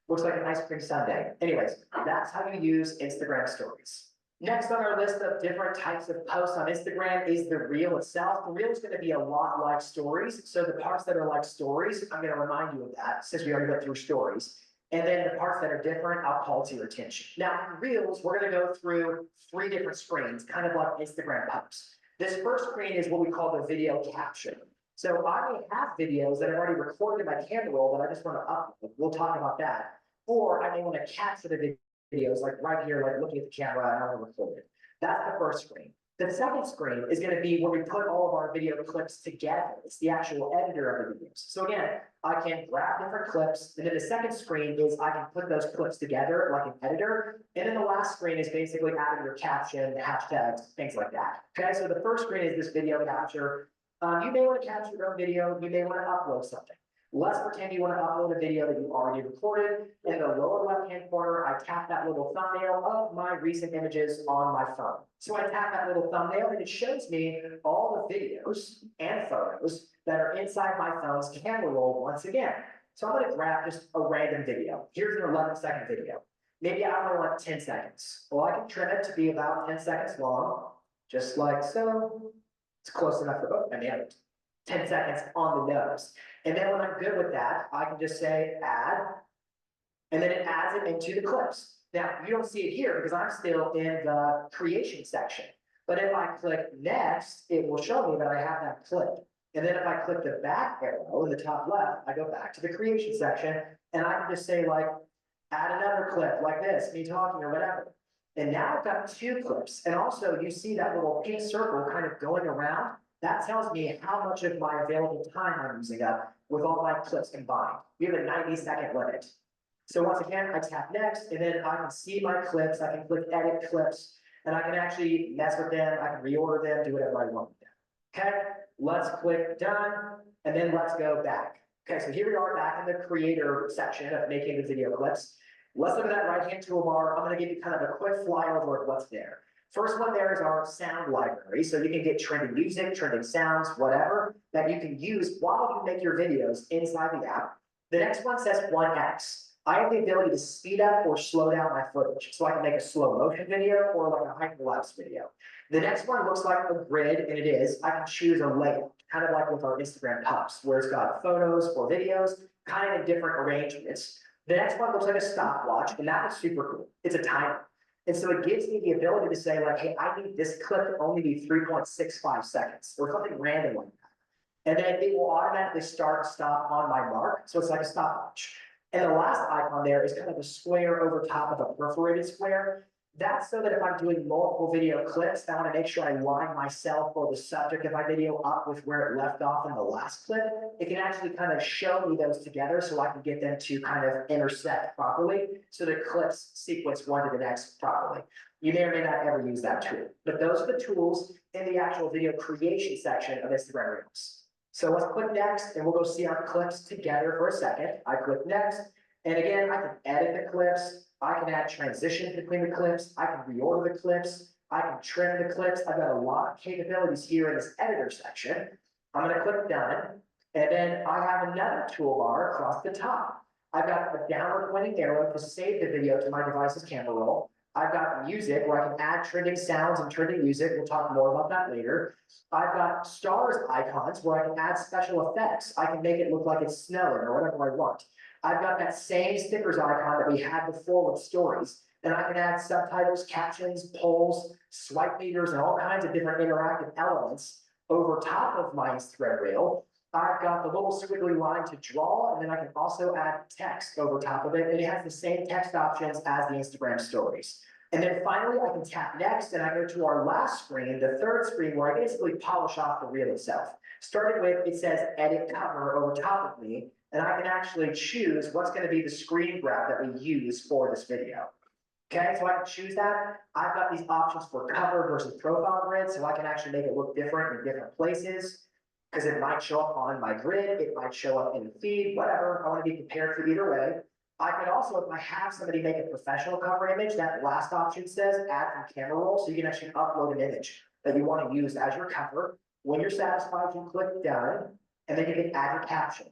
Looks like an ice cream sundae. Anyways, that's how you use Instagram stories. Next on our list of different types of posts on Instagram is the reel itself. The reel is going to be a lot like stories. So the parts that are like stories, I'm going to remind you of that since we already went through stories. And then the parts that are different, I'll call to your attention. Now, in reels, we're going to go through 3 different screens, kind of like Instagram posts. This first screen is what we call the video capture. So I may have videos that I've already recorded in my camera roll that I just want to upload. We'll talk about that. Or I may want to capture the videos like right here, like looking at the camera and I want to record it. That's the first screen. The second screen is going to be where we put all of our video clips together. It's the actual editor of the videos. So again, I can grab different clips, and then the second screen is I can put those clips together like an editor. And then the last screen is basically adding your caption, hashtags, things like that. Okay, so the first screen is this video capture. You may want to capture your own video, you may want to upload something. Let's pretend you want to upload a video that you already recorded. In the lower left-hand corner, I tap that little thumbnail of my recent images on my phone. So I tap that little thumbnail and it shows me all the videos and photos that are inside my phone's camera roll once again. So I'm going to grab just a random video. Here's an 11-second video. Maybe I only want 10 seconds. Well, I can trim it to be about 10 seconds long, just like so. It's close enough for both. I mean, 10 seconds on the nose. And then when I'm good with that, I can just say add, and then it adds it into the clips. Now, you don't see it here because I'm still in the creation section. But if I click next, it will show me that I have that clip. And then if I click the back arrow in the top left, I go back to the creation section, and I can just say like, add another clip like this, me talking or whatever. And now I've got 2 clips. And also you see that little pink circle kind of going around. That tells me how much of my available time I'm using up with all my clips combined. We have a 90-second limit. So once again, I tap next, and then I can see my clips, I can click edit clips, and I can actually mess with them, I can reorder them, do whatever I want with them. Okay, let's click done, and then let's go back. Okay, so here we are back in the creator section of making the video clips. Let's look at that right-hand toolbar. I'm gonna give you kind of a quick flyover of what's there. First one there is our sound library. So you can get trending music, trending sounds, whatever, that you can use while you make your videos inside the app. The next one says 1x. I have the ability to speed up or slow down my footage. So I can make a slow motion video or like a hyperlapse video. The next one looks like a grid, and it is. I can choose a layout, kind of like with our Instagram posts, where it's got photos or videos, kind of in different arrangements. The next one looks like a stopwatch, and that was super cool. It's a timer. And so it gives me the ability to say like, hey, I need this clip to only be 3.65 seconds or something random like that. And then it will automatically start and stop on my mark. So it's like a stopwatch. And the last icon there is kind of a square over top of a perforated square. That's so that if I'm doing multiple video clips, I want to make sure I line myself or the subject of my video up with where it left off in the last clip. It can actually kind of show me those together so I can get them to kind of intersect properly so the clips sequence one to the next properly. You may or may not ever use that tool, but those are the tools in the actual video creation section of Instagram Reels. So let's click next and we'll go see our clips together for a second. I click next, and again, I can edit the clips. I can add transitions between the clips. I can reorder the clips. I can trim the clips. I've got a lot of capabilities here in this editor section. I'm going to click done. And then I have another toolbar across the top. I've got a downward pointing arrow to save the video to my device's camera roll. I've got music where I can add trending sounds and trending music. We'll talk more about that later. I've got stars icons where I can add special effects. I can make it look like it's snowing or whatever I want. I've got that same stickers icon that we had before with stories, and I can add subtitles, captions, polls, swipe meters, and all kinds of different interactive elements over top of my Instagram reel. I've got the little squiggly line to draw, and then I can also add text over top of it, and it has the same text options as the Instagram stories. And then finally, I can tap next, and I go to our last screen, the third screen, where I basically polish off the reel itself. Starting with, it says edit cover over top of me, and I can actually choose what's going to be the screen grab that we use for this video. Okay, so I can choose that. I've got these options for cover versus profile grid, so I can actually make it look different in different places, because it might show up on my grid, it might show up in the feed, whatever. I want to be prepared for either way. I can also, if I have somebody make a professional cover image, that last option says add from camera roll, so you can actually upload an image that you want to use as your cover. When you're satisfied, you click done, and then you can add your caption.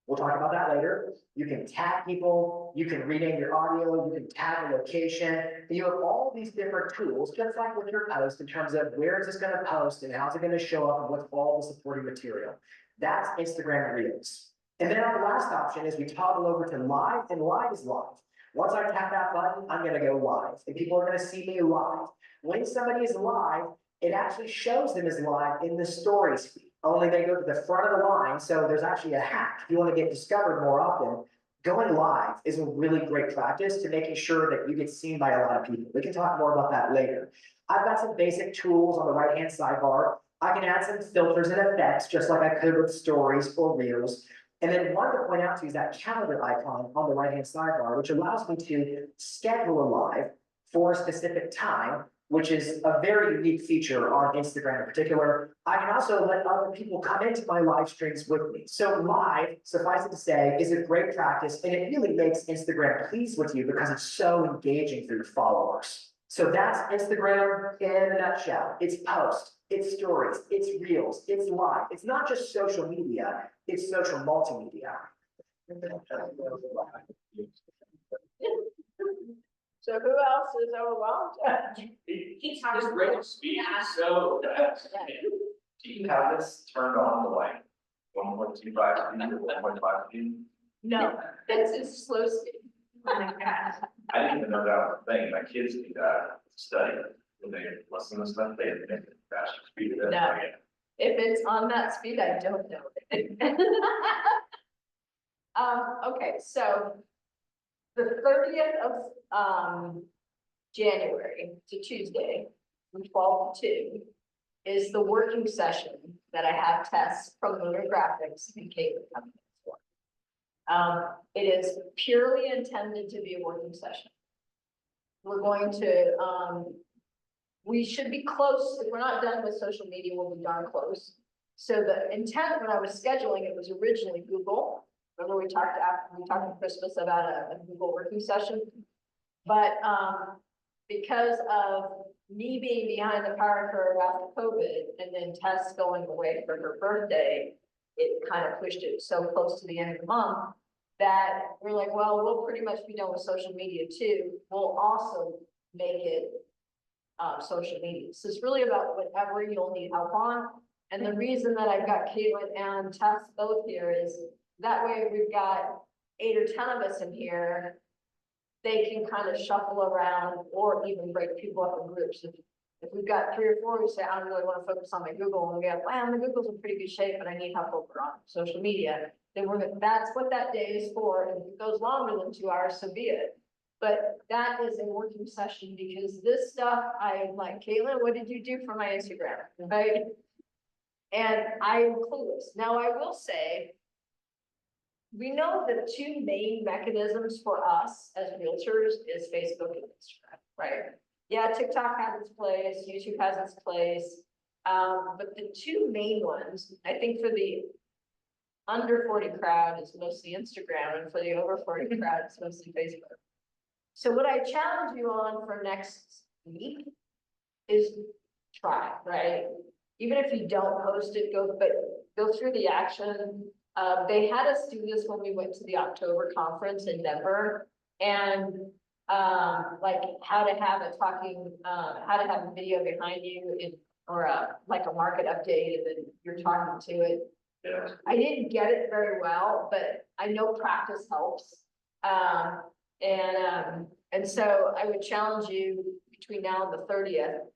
We'll talk about that later. You can tag people, you can rename your audio, you can tag a location, and you have all these different tools, just like with your post, in terms of where is this going to post and how's it going to show up and what's all the supporting material. That's Instagram Reels. And then our last option is we toggle over to live, and live is live. Once I tap that button, I'm going to go live, and people are going to see me live. When somebody is live, it actually shows them as live in the stories feed. Only they go to the front of the line, so there's actually a hack. If you want to get discovered more often, going live is a really great practice to making sure that you get seen by a lot of people. We can talk more about that later. I've got some basic tools on the right-hand sidebar. I can add some filters and effects, just like I could with stories or reels. And then one to point out to you is that calendar icon on the right-hand sidebar, which allows me to schedule a live for a specific time which is a very unique feature on Instagram in particular. I can also let other people come into my live streams with me. So live, suffice it to say, is a great practice, and it really makes Instagram pleased with you because it's so engaging for your followers. So that's Instagram in a nutshell. It's posts, it's stories, it's reels, it's live. It's not just social media, it's social multimedia. So who else is overwhelmed? He's this rate of speed is so fast. Do you have this turned on to like 1.25 speed or 1.5 speed? No, that's his slow speed. Oh my God. I didn't even know that was a thing. My kids need study when they listen to stuff, they make it faster speed than No. If it's on that speed, I don't know. Okay, so the 30th of January to Tuesday, from 12 to 2, is the working session that I have tests from Lunar Graphics and Caitlin coming in for. It is purely intended to be a working session. We're going to, we should be close, if we're not done with social media, we'll be darn close. So the intent when I was scheduling it was originally Google. Remember we talked at Christmas about a Google working session? But because of me being behind the power curve after COVID and then Tess going away for her birthday, it kind of pushed it so close to the end of the month that we're like, well, we'll pretty much be done with social media too. We'll also make it social media. So it's really about whatever you'll need help on. And the reason that I've got Caitlin and Tess both here is that way we've got 8 or 10 of us in here. They can kind of shuffle around or even break people up in groups. If we've got 3 or 4 who say, I don't really want to focus on my Google, and we have, well, my Google's in pretty good shape, but I need help over on social media, then that's what that day is for. And if it goes longer than 2 hours, so be it. But that is a working session because this stuff, I'm like, Caitlin, what did you do for my Instagram? Right? And I'm clueless. Now I will say, we know the 2 main mechanisms for us as realtors is Facebook and Instagram, right? Yeah, TikTok has its place, YouTube has its place. But the 2 main ones, I think for the under 40 crowd is mostly Instagram, and for the over 40 crowd, it's mostly Facebook. So what I challenge you on for next week is try, right? Even if you don't post it, go through the action. They had us do this when we went to the October conference in Denver, and like how to have a video behind you or like a market update, and then you're talking to it. Yeah. I didn't get it very well, but I know practice helps. And so I would challenge you between now and the 30th,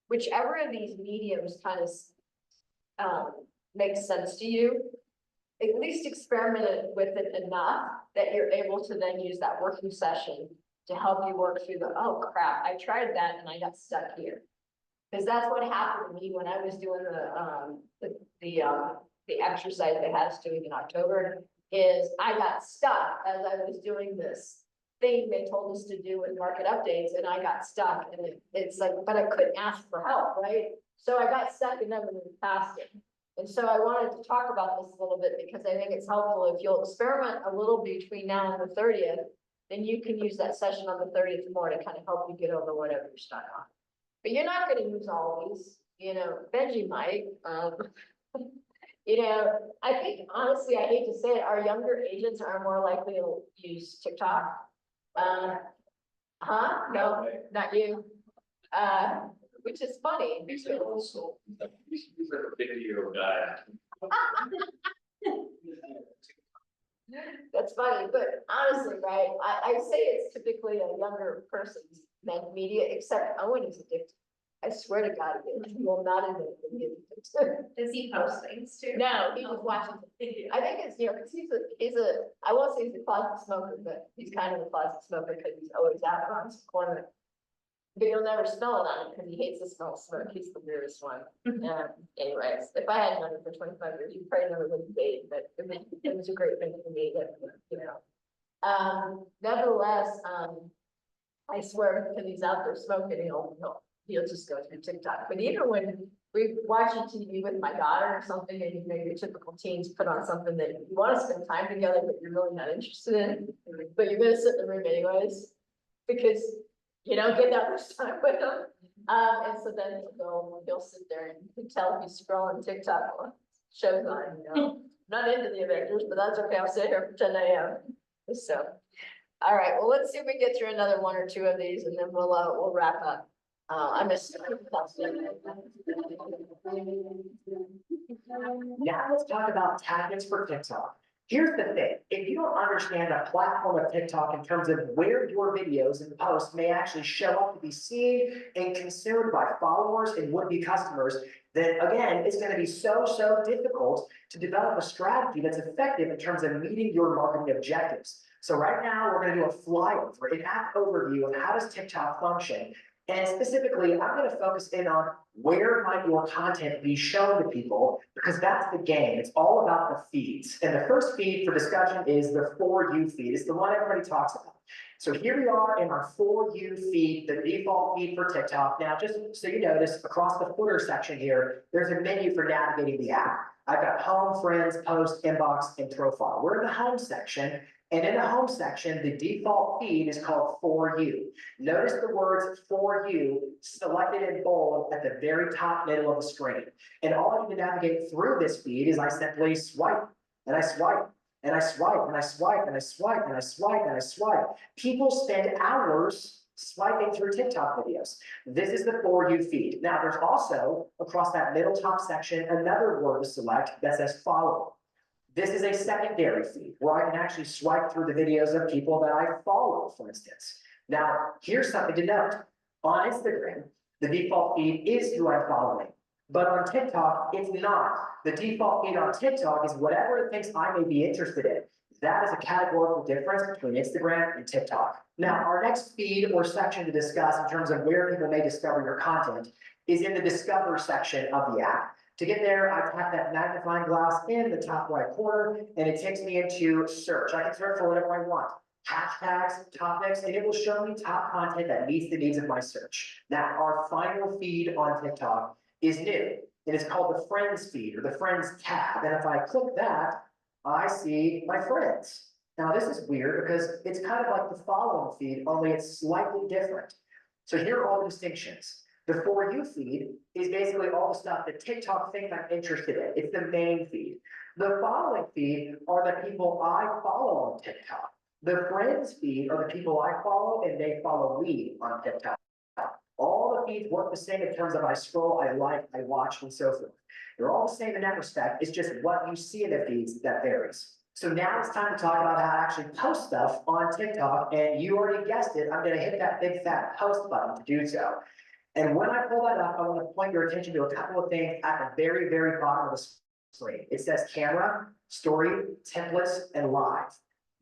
whichever of these mediums kind of makes sense to you, at least experiment with it enough that you're able to then use that working session to help you work through oh crap, I tried that and I got stuck here. Because that's what happened to me when I was doing the exercise they had us doing in October, is I got stuck as I was doing this thing they told us to do with market updates, and I got stuck, and it's like, but I couldn't ask for help, right? So I got stuck and never moved past it. And so I wanted to talk about this a little bit because I think it's helpful if you'll experiment a little between now and the 30th, then you can use that session on the 30th more to kind of help you get over whatever you're stuck on. But you're not going to use all these, Benji might. I think honestly, I hate to say it, our younger agents are more likely to use TikTok. No, not you. Which is funny. He's an old soul. He's like a 50-year-old guy. That's funny, but honestly, right, I say it's typically a younger person's media, except Owen is addicted. I swear to God, he will not admit that he is addicted. Does he post things too? No, he was watching the video. I think it's, because he's a, I won't say he's a closet smoker, but he's kind of a closet smoker because he's always out around his corner. But you'll never smell it on him because he hates the smell of smoke. He's the weirdest one. Anyways, if I had known him for 25 years, you probably never would have dated, but it was a great thing for me that, nevertheless, I swear, because he's out there smoking, he'll you'll just go through TikTok. But even when we're watching TV with my daughter or something, and you know, your typical teens put on something that you want to spend time together, but you're really not interested in, but you're gonna sit in the room anyways, because you don't get that much time with them. And so then he'll sit there and you can tell he's scrolling TikTok while shows on, you know. Not into the Avengers, but that's okay. I'll sit here for 10 a.m. So, all right, well, let's see if we can get through another one or two of these and then we'll wrap up. I missed. Now let's talk about tactics for TikTok. Here's the thing, if you don't understand the platform of TikTok in terms of where your videos and posts may actually show up to be seen and consumed by followers and would-be customers, then again, it's going to be so difficult to develop a strategy that's effective in terms of meeting your marketing objectives. So right now, we're going to do a flyover, an app overview of how does TikTok function. And specifically, I'm going to focus in on where might your content be shown to people, because that's the game. It's all about the feeds. And the first feed for discussion is the For You feed. It's the one everybody talks about. So here we are in our For You feed, the default feed for TikTok. Now, just so you notice, across the footer section here, there's a menu for navigating the app. I've got home, friends, post, inbox, and profile. We're in the home section. And in the home section, the default feed is called For You. Notice the words For You selected in bold at the very top middle of the screen. And all I need to navigate through this feed is I simply swipe, and I swipe, and I swipe, and I swipe, and I swipe, and I swipe, and I swipe. People spend hours swiping through TikTok videos. This is the For You feed. Now, there's also, across that middle top section, another word to select that says Follow. This is a secondary feed where I can actually swipe through the videos of people that I follow, for instance. Now, here's something to note. On Instagram, the default feed is who I'm following. But on TikTok, it's not. The default feed on TikTok is whatever it thinks I may be interested in. That is a categorical difference between Instagram and TikTok. Now, our next feed or section to discuss in terms of where people may discover your content is in the Discover section of the app. To get there, I tap that magnifying glass in the top right corner, and it takes me into search. I can search for whatever I want. Hashtags, topics, and it will show me top content that meets the needs of my search. Now, our final feed on TikTok is new. It is called the Friends feed or the Friends tab. And if I click that, I see my friends. Now, this is weird because it's kind of like the following feed, only it's slightly different. So here are all the distinctions. The For You feed is basically all the stuff that TikTok thinks I'm interested in. It's the main feed. The following feed are the people I follow on TikTok. The Friends feed are the people I follow and they follow me on TikTok. All the feeds work the same in terms of I scroll, I like, I watch, and so forth. They're all the same in that respect. It's just what you see in the feeds that varies. So now it's time to talk about how to actually post stuff on TikTok. And you already guessed it, I'm going to hit that big fat post button to do so. And when I pull that up, I want to point your attention to a couple of things at the very bottom of the screen. It says camera, story, templates, and live.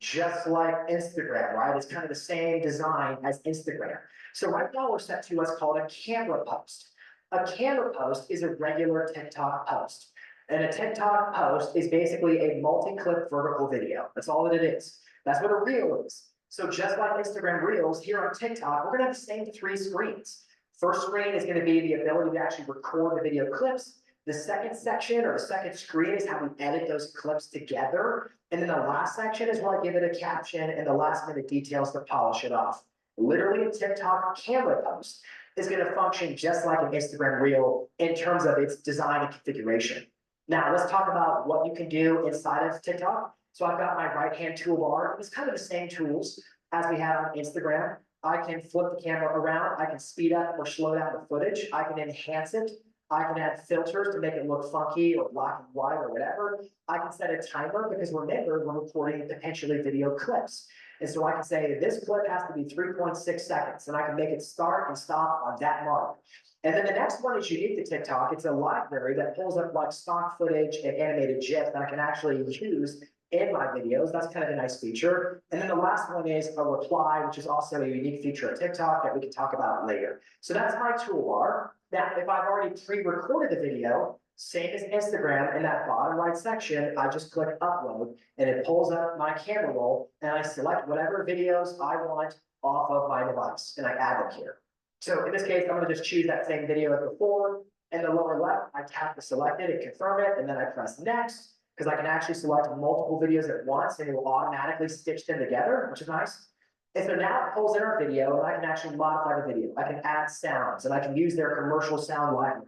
Just like Instagram, right? It's kind of the same design as Instagram. So right now we're set to what's called a camera post. A camera post is a regular TikTok post. And a TikTok post is basically a multi-clip vertical video. That's all that it is. That's what a reel is. So just like Instagram Reels, here on TikTok, we're gonna have the same three screens. First screen is going to be the ability to actually record the video clips. The second section or the second screen is how we edit those clips together. And then the last section is where I give it a caption and the last minute details to polish it off. Literally a TikTok camera post is going to function just like an Instagram Reel in terms of its design and configuration. Now let's talk about what you can do inside of TikTok. So I've got my right-hand toolbar. It's kind of the same tools as we had on Instagram. I can flip the camera around, I can speed up or slow down the footage, I can enhance it, I can add filters to make it look funky or black and white or whatever. I can set a timer because remember, we're recording potentially video clips. And so I can say this clip has to be 3.6 seconds and I can make it start and stop on that mark. And then the next one is unique to TikTok. It's a library that pulls up like stock footage and animated GIF that I can actually use in my videos. That's kind of a nice feature. And then the last one is a reply, which is also a unique feature of TikTok that we can talk about later. So that's my toolbar. Now, if I've already pre-recorded the video, same as Instagram, in that bottom right section, I just click upload and it pulls up my camera roll and I select whatever videos I want off of my device and I add them here. So in this case, I'm gonna just choose that same video as before. In the lower left, I tap to select it and confirm it, and then I press next, because I can actually select multiple videos at once and it will automatically stitch them together, which is nice. And so now it pulls in our video and I can actually modify the video. I can add sounds and I can use their commercial sound library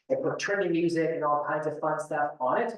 and put trending music and all kinds of fun stuff on it.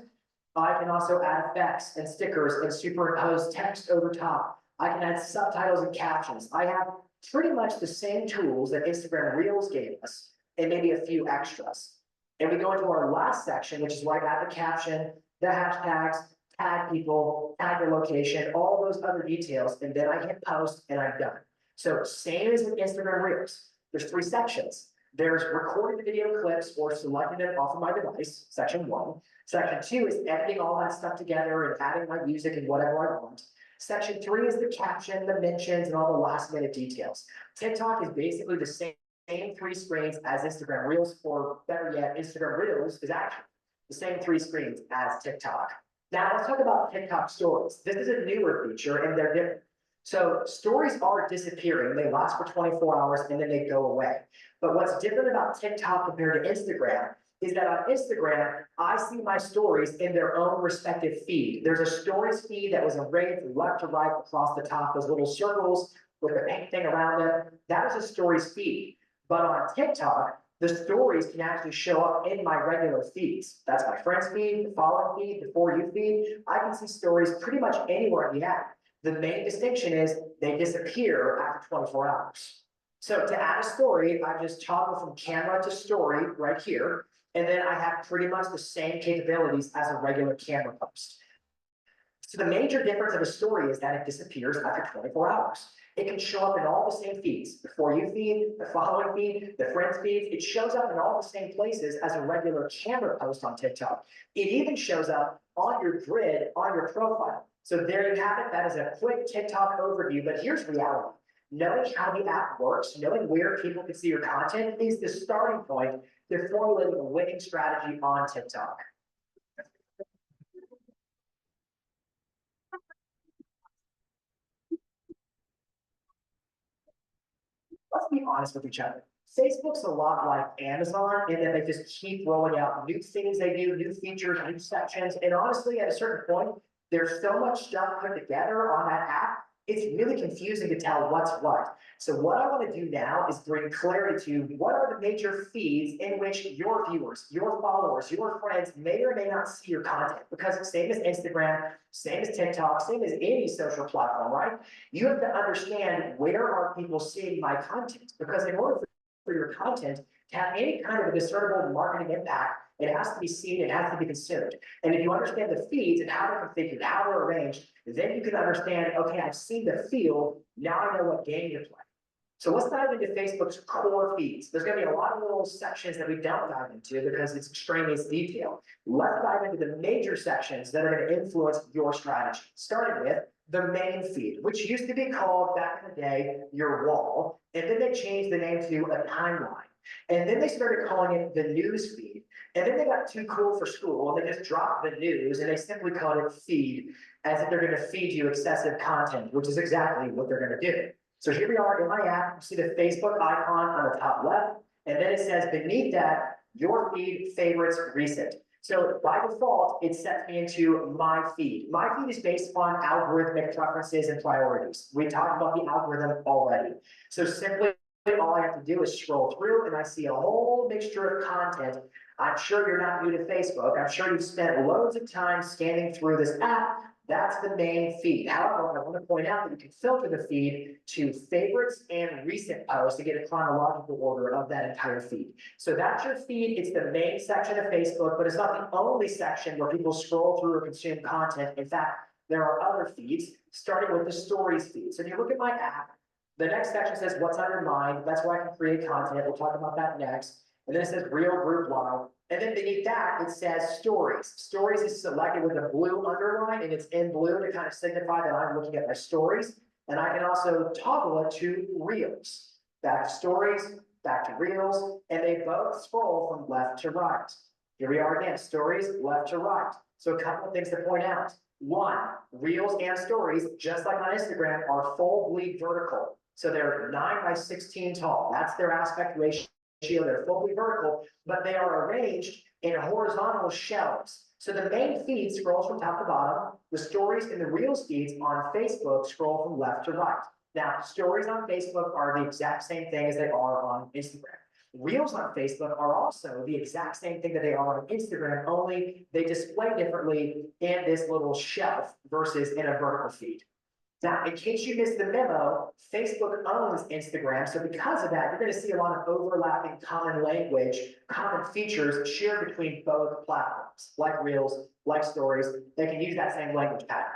I can also add effects and stickers and superimpose text over top. I can add subtitles and captions. I have pretty much the same tools that Instagram Reels gave us and maybe a few extras. And we go into our last section, which is where I add the caption, the hashtags, tag people, tag their location, all those other details, and then I hit post and I'm done. So same as with Instagram Reels. There's 3 sections. There's recording the video clips or selecting it off of my device, section 1. Section 2 is editing all that stuff together and adding my music and whatever I want. Section 3 is the caption, the mentions, and all the last minute details. TikTok is basically the same 3 screens as Instagram Reels, or better yet, Instagram Reels is actually the same 3 screens as TikTok. Now let's talk about TikTok stories. This is a newer feature and they're different. So stories are disappearing. They last for 24 hours and then they go away. But what's different about TikTok compared to Instagram is that on Instagram, I see my stories in their own respective feed. There's a stories feed that was arrayed from left to right across the top, those little circles with the pink thing around them. That is a stories feed. But on TikTok, the stories can actually show up in my regular feeds. That's my friends feed, the following feed, the for you feed. I can see stories pretty much anywhere in the app. The main distinction is they disappear after 24 hours. So to add a story, I just toggle from camera to story right here. And then I have pretty much the same capabilities as a regular camera post. So the major difference of a story is that it disappears after 24 hours. It can show up in all the same feeds, the for you feed, the following feed, the friends feed. It shows up in all the same places as a regular camera post on TikTok. It even shows up on your grid on your profile. So there you have it. That is a quick TikTok overview, but here's reality. Knowing how the app works, knowing where people can see your content is the starting point to formulating a winning strategy on TikTok. Let's be honest with each other. Facebook's a lot like Amazon in that they just keep rolling out new things they do, new features, new sections. And honestly, at a certain point, there's so much stuff put together on that app, it's really confusing to tell what's what. So what I want to do now is bring clarity to what are the major feeds in which your viewers, your followers, your friends may or may not see your content. Because same as Instagram, same as TikTok, same as any social platform, right? You have to understand where are people seeing my content, because in order for your content to have any kind of a discernible marketing impact, it has to be seen, it has to be consumed. And if you understand the feeds and how they're configured, how they're arranged, then you can understand, okay, I've seen the field, now I know what game to play. So let's dive into Facebook's core feeds. There's going to be a lot of little sections that we don't dive into because it's extraneous detail. Let's dive into the major sections that are going to influence your strategy, starting with the main feed, which used to be called back in the day, your wall. And then they changed the name to a timeline. And then they started calling it the news feed. And then they got too cool for school and they just dropped the news and they simply called it feed, as if they're going to feed you excessive content, which is exactly what they're going to do. So here we are in my app, you see the Facebook icon on the top left, and then it says beneath that, your feed, favorites, recent. So by default, it sets me into my feed. My feed is based upon algorithmic preferences and priorities. We talked about the algorithm already. So simply all I have to do is scroll through and I see a whole mixture of content. I'm sure you're not new to Facebook. I'm sure you've spent loads of time scanning through this app. That's the main feed. However, I want to point out that you can filter the feed to favorites and recent posts to get a chronological order of that entire feed. So that's your feed. It's the main section of Facebook, but it's not the only section where people scroll through or consume content. In fact, there are other feeds, starting with the stories feed. So if you look at my app, the next section says what's on your mind. That's where I can create content. We'll talk about that next. And then it says real, group, live. And then beneath that, it says stories. Stories is selected with a blue underline and it's in blue to kind of signify that I'm looking at my stories. And I can also toggle it to reels. Back to stories, back to reels, and they both scroll from left to right. Here we are again, stories, left to right. So a couple of things to point out. One, reels and stories, just like on Instagram, are full bleed vertical. So they're 9 by 16 tall. That's their aspect ratio. They're fully vertical, but they are arranged in horizontal shelves. So the main feed scrolls from top to bottom. The stories and the Reels feeds on Facebook scroll from left to right. Now, stories on Facebook are the exact same thing as they are on Instagram. Reels on Facebook are also the exact same thing that they are on Instagram, only they display differently in this little shelf versus in a vertical feed. Now, in case you missed the memo, Facebook owns Instagram, so because of that, you're going to see a lot of overlapping common language, common features shared between both platforms, like Reels, like Stories. They can use that same language pattern.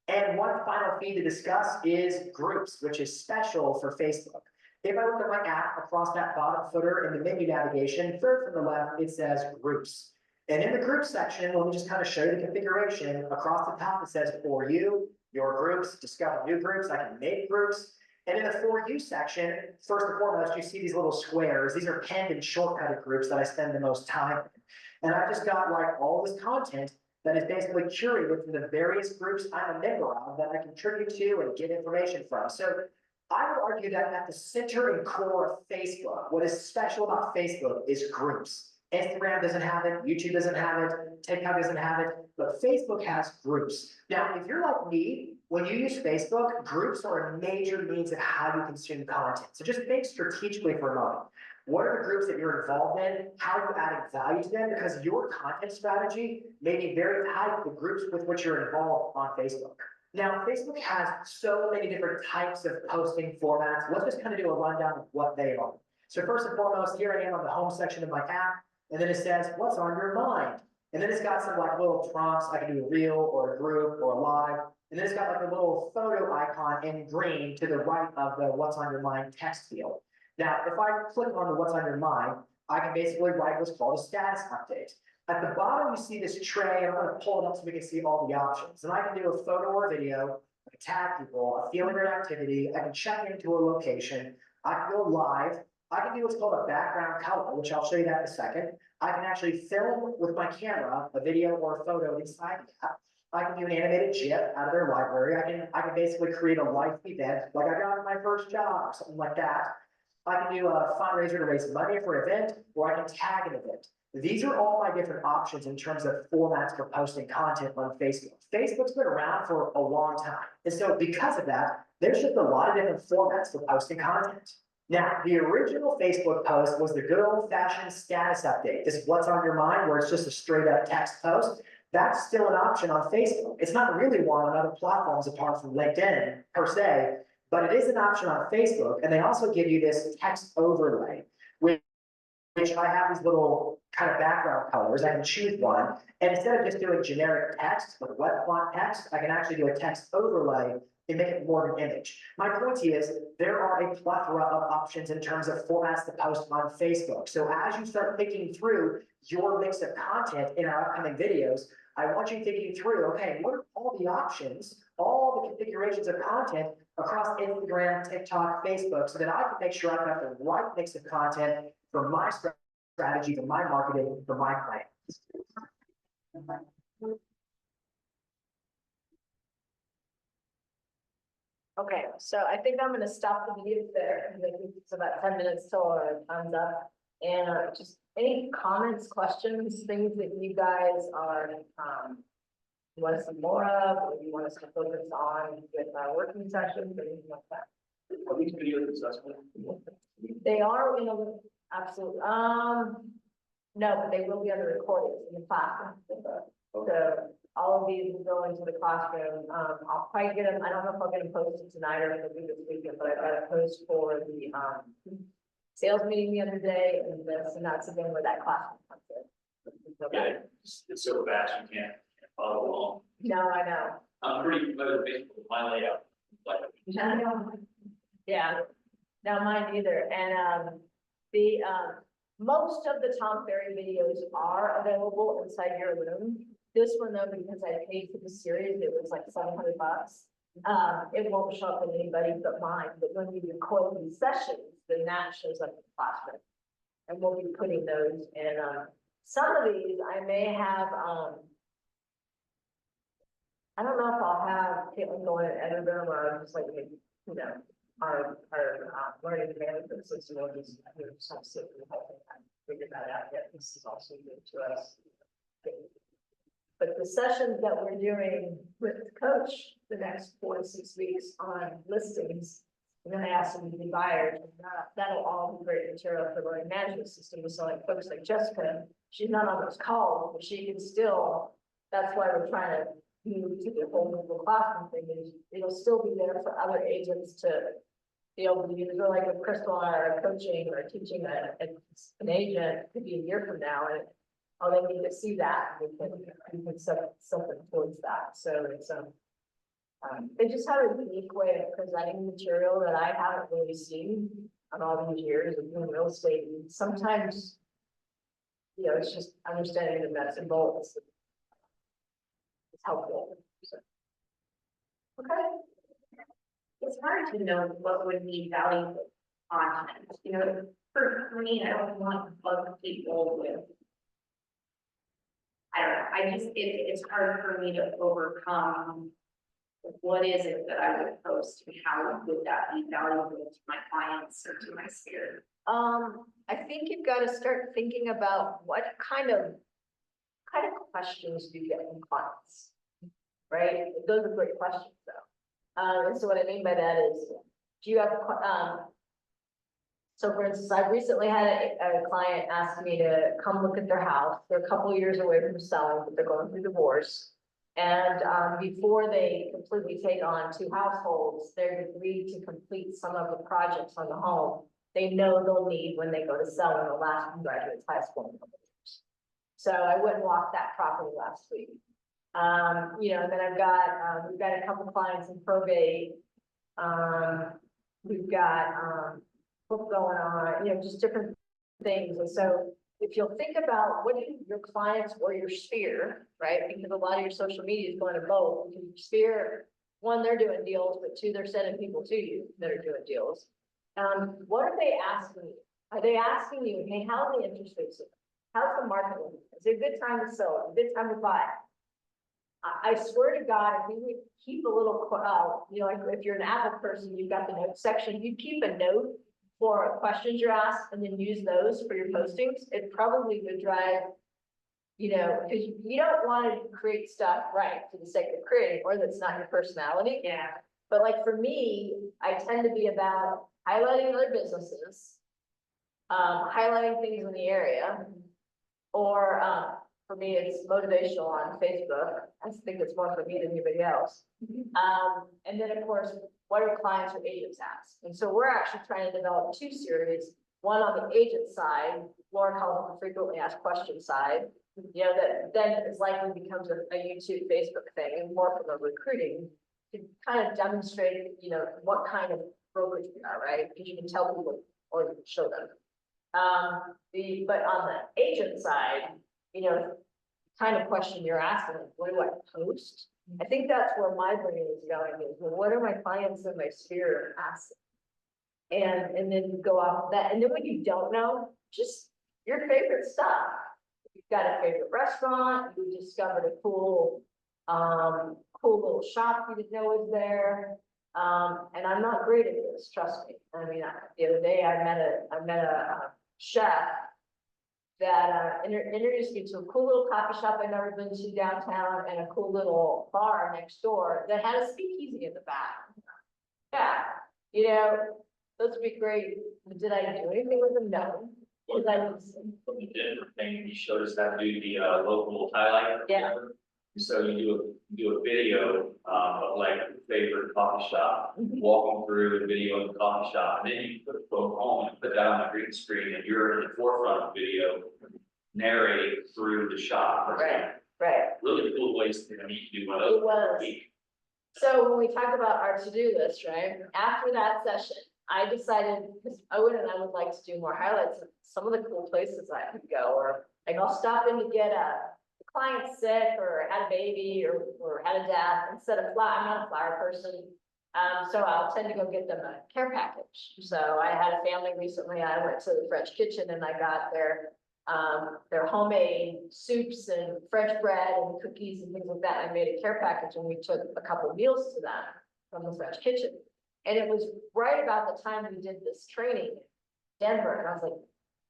And one final feed to discuss is Groups, which is special for Facebook. If I look at my app across that bottom footer in the menu navigation, third from the left, it says Groups. And in the Groups section, let me just kind of show you the configuration. Across the top, it says For You, Your Groups, Discover New Groups, I can make groups. And in the For You section, first and foremost, you see these little squares. These are pinned and shortcutted groups that I spend the most time in. And I've just got like all this content that is basically curated from the various groups I'm a member of that I contribute to and get information from. So I would argue that at the center and core of Facebook, what is special about Facebook is groups. Instagram doesn't have it, YouTube doesn't have it, TikTok doesn't have it, but Facebook has groups. Now, if you're like me, when you use Facebook, groups are a major means of how you consume content. So just think strategically for a moment. What are the groups that you're involved in? How are you adding value to them? Because your content strategy may be very tied to the groups with which you're involved on Facebook. Now, Facebook has so many different types of posting formats. Let's just kind of do a rundown of what they are. So first and foremost, here I am on the home section of my app, and then it says, what's on your mind? And then it's got some like little prompts. I can do a reel or a group or a live. And then it's got like a little photo icon in green to the right of the what's on your mind text field. Now, if I click on the what's on your mind, I can basically write what's called a status update. At the bottom, you see this tray. I'm going to pull it up so we can see all the options. And I can do a photo or a video, I can tag people, a feeling or an activity. I can check into a location. I can go live. I can do what's called a background color, which I'll show you that in a second. I can actually film with my camera a video or a photo inside the app. I can do an animated GIF out of their library. I can basically create a life event, like I got my first job or something like that. I can do a fundraiser to raise money for an event, or I can tag an event. These are all my different options in terms of formats for posting content on Facebook. Facebook's been around for a long time. And so because of that, there's just a lot of different formats for posting content. Now, the original Facebook post was the good old fashioned status update. This is what's on your mind, where it's just a straight up text post. That's still an option on Facebook. It's not really one on other platforms apart from LinkedIn per se, but it is an option on Facebook. And they also give you this text overlay, which I have these little kind of background colors. I can choose one. And instead of just doing generic text, like wet font text, I can actually do a text overlay and make it more of an image. My point is, there are a plethora of options in terms of formats to post on Facebook. So as you start thinking through your mix of content in our upcoming videos, I want you thinking through, okay, what are all the options, all the configurations of content across Instagram, TikTok, Facebook, so that I can make sure I've got the right mix of content for my strategy, for my marketing, for my plans. Okay, so I think I'm gonna stop the video there, and maybe it's about 10 minutes till our time's up. And just any comments, questions, things that you guys are, you want us to more of, or you want us to focus on with our working sessions, or anything like that? Are these videos accessible? They are in a, absolutely, no, but they will be under recordings in the classroom. So all of these will go into the classroom. I'll probably get them, I don't know if I'll get them posted tonight or if it'll be this weekend, but I got a post for the, sales meeting the other day and this, and that's again where that classroom comes in. Yeah, it's so fast, you can't follow along. No, I know. I'm pretty familiar with my layout. Like, Yeah, no, mine either. And, most of the Tom Ferry videos are available inside your room. This one though, because I paid for the series, it was like $700. It won't show up in anybody but mine, but when we record these sessions, then that shows up in the classroom. And we'll be putting those in, some of these I may have, I don't know if I'll have Caitlin go in and edit them or just like, you know, learning management system, or just, some system, I haven't figured that out yet, this is also new to us. But the sessions that we're doing with the coach the next 4 to 6 weeks on listings, we're gonna ask them to be buyers, and that'll all be great material for learning management system, so like folks like Jessica, she's not on those calls, but she can still, that's why we're trying to move to the whole Google Classroom thing, is it'll still be there for other agents to be able to use, or like with Crystal and I are coaching or teaching an agent, could be a year from now, and all they need to see that, we can set something towards that, so it's, they just have a unique way of presenting material that I haven't really seen on all these years of doing real estate, and sometimes, it's just understanding the nuts and bolts. It's helpful, so. Okay. It's hard to know what would be valuable content, for me, I don't want to bug people with. I don't know, it's hard for me to overcome. What is it that I would post and how would that be valuable to my clients or to my sphere? I think you've got to start thinking about what kind of questions do you get from clients, right? Those are great questions, though. And so what I mean by that is, do you have, so for instance, I recently had a client ask me to come look at their house. They're a couple of years away from selling, but they're going through divorce. And before they completely take on 2 households, they've agreed to complete some of the projects on the home they know they'll need when they go to sell when the last one graduates high school in a couple of years. So I went and walked that property last week. And then we've got a couple clients in probate. We've got what's going on, just different things. And so if you'll think about what do your clients or your sphere, right? Because a lot of your social media is going to both, because your sphere, 1, they're doing deals, but 2, they're sending people to you that are doing deals. What are they asking you? Are they asking you, hey, how's the interest rates? How's the market looking? Is it a good time to sell? Is it a good time to buy? I swear to God, if you would keep a little, like if you're an Apple person, you've got the notes section, you keep a note for questions you're asked and then use those for your postings, it probably would drive, because you don't want to create stuff right for the sake of creating, or that's not your personality. Yeah. But like for me, I tend to be about highlighting other businesses, highlighting things in the area, or for me, it's motivational on Facebook. I think it's more for me than anybody else. And then of course, what do clients or agents ask? And so we're actually trying to develop 2 series, one on the agent side, Laura calls it the frequently asked questions side, that then it's likely becomes a YouTube, Facebook thing, and more from the recruiting to kind of demonstrate, what kind of brokerage we are, right? Because you can tell people or you can show them. But on the agent side, kind of question you're asking, what do I post? I think that's where my brain is going is, well, what are my clients in my sphere asking? And then you go off of that. And then when you don't know, just your favorite stuff. If you've got a favorite restaurant, you discovered a cool little shop you didn't know was there. And I'm not great at this, trust me. I mean, the other day I met a chef that introduced me to a cool little coffee shop I'd never been to downtown, and a cool little bar next door that had a speakeasy in the back. Yeah, those would be great. But did I do anything with them? No. From the Denver thing, he showed us how to do the local highlight. Yeah. So you do a video of like your favorite coffee shop, walking through the video of the coffee shop, and then you put a phone home and put that on the green screen, and you're in the forefront of the video, narrating through the shop. Right. Really cool ways to do one of those. It was. So when we talk about our to-do list, right? After that session, I decided, because Owen and I would like to do more highlights of some of the cool places I could go, or like I'll stop in to get a client sick or had a baby or had a death and set a flower. I'm not a flower person. So I'll tend to go get them a care package. So I had a family recently, I went to the French Kitchen and I got their homemade soups and French bread and cookies and things like that. I made a care package and we took a couple meals to them from the French Kitchen. And it was right about the time we did this training in Denver, and I was like,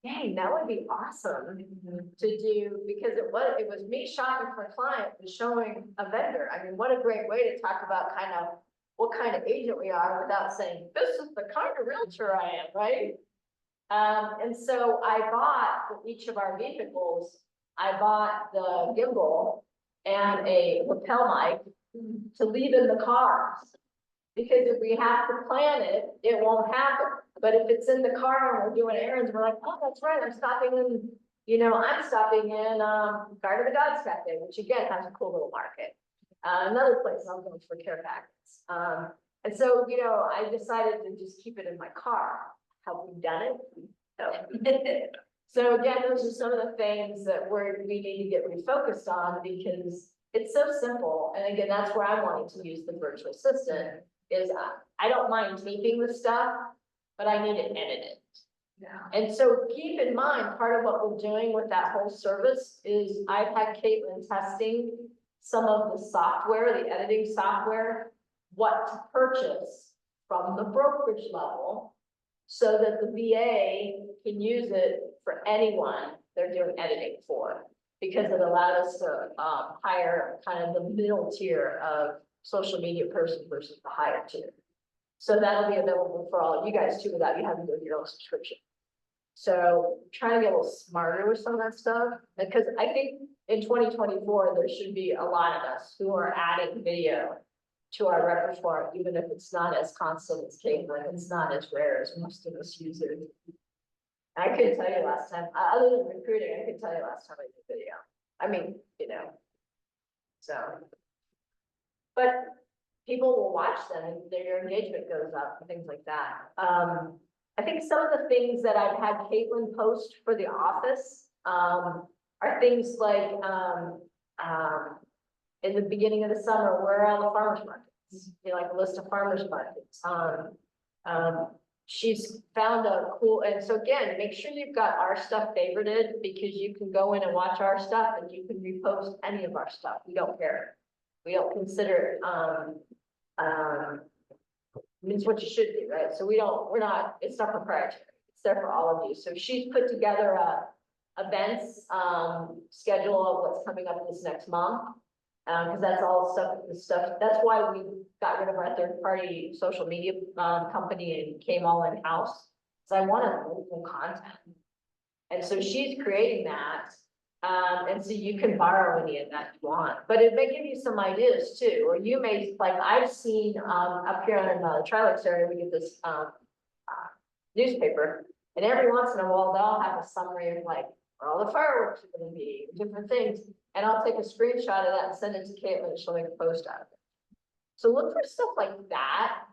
dang, that would be awesome to do, because it was me shopping for a client and showing a vendor. I mean, what a great way to talk about kind of what kind of agent we are without saying, this is the kind of realtor I am, right? And so I bought for each of our vehicles, I bought the gimbal and a lapel mic to leave in the cars. Because if we have to plan it, it won't happen. But if it's in the car and we're doing errands, we're like, oh, that's right, I'm stopping in, I'm stopping in, Garden of the Gods Cafe, which again has a cool little market. Another place I'm going for care packets. And so, I decided to just keep it in my car. Have we done it? No. So again, those are some of the things that we need to get refocused on, because it's so simple. And again, that's where I'm wanting to use the virtual assistant is I don't mind taping the stuff, but I need it edited. Yeah. And so keep in mind, part of what we're doing with that whole service is I've had Caitlin testing some of the software, the editing software, what to purchase from the brokerage level so that the VA can use it for anyone they're doing editing for, because it allows us to hire kind of the middle tier of social media person versus the higher tier. So that'll be available for all of you guys too, without you having to do your own subscription. So trying to get a little smarter with some of that stuff, because I think in 2024, there should be a lot of us who are adding video to our repertoire, even if it's not as constant as Caitlin, it's not as rare as most of us use it. I couldn't tell you last time, other than recruiting, I couldn't tell you last time I did video. I mean, so. But people will watch them and their engagement goes up and things like that. I think some of the things that I've had Caitlin post for the office are things like in the beginning of the summer, where are all the farmers markets? Like a list of farmers markets. She's found a cool, and so again, make sure you've got our stuff favorited, because you can go in and watch our stuff and you can repost any of our stuff. We don't care. We don't consider it's what you should do, right? So we're not, it's not proprietary. It's there for all of you. So she's put together a events schedule of what's coming up this next month. Because that's all stuff, that's why we got rid of our third-party social media company and came all in-house. So I wanted local content. And so she's creating that. And so you can borrow any of that you want, but it may give you some ideas too, or you may, like I've seen up here in the Tri-Lakes area, we get this newspaper, and every once in a while they'll have a summary of like where all the fireworks are going to be, different things, and I'll take a screenshot of that and send it to Caitlin and she'll make a post out of it. So look for stuff like that.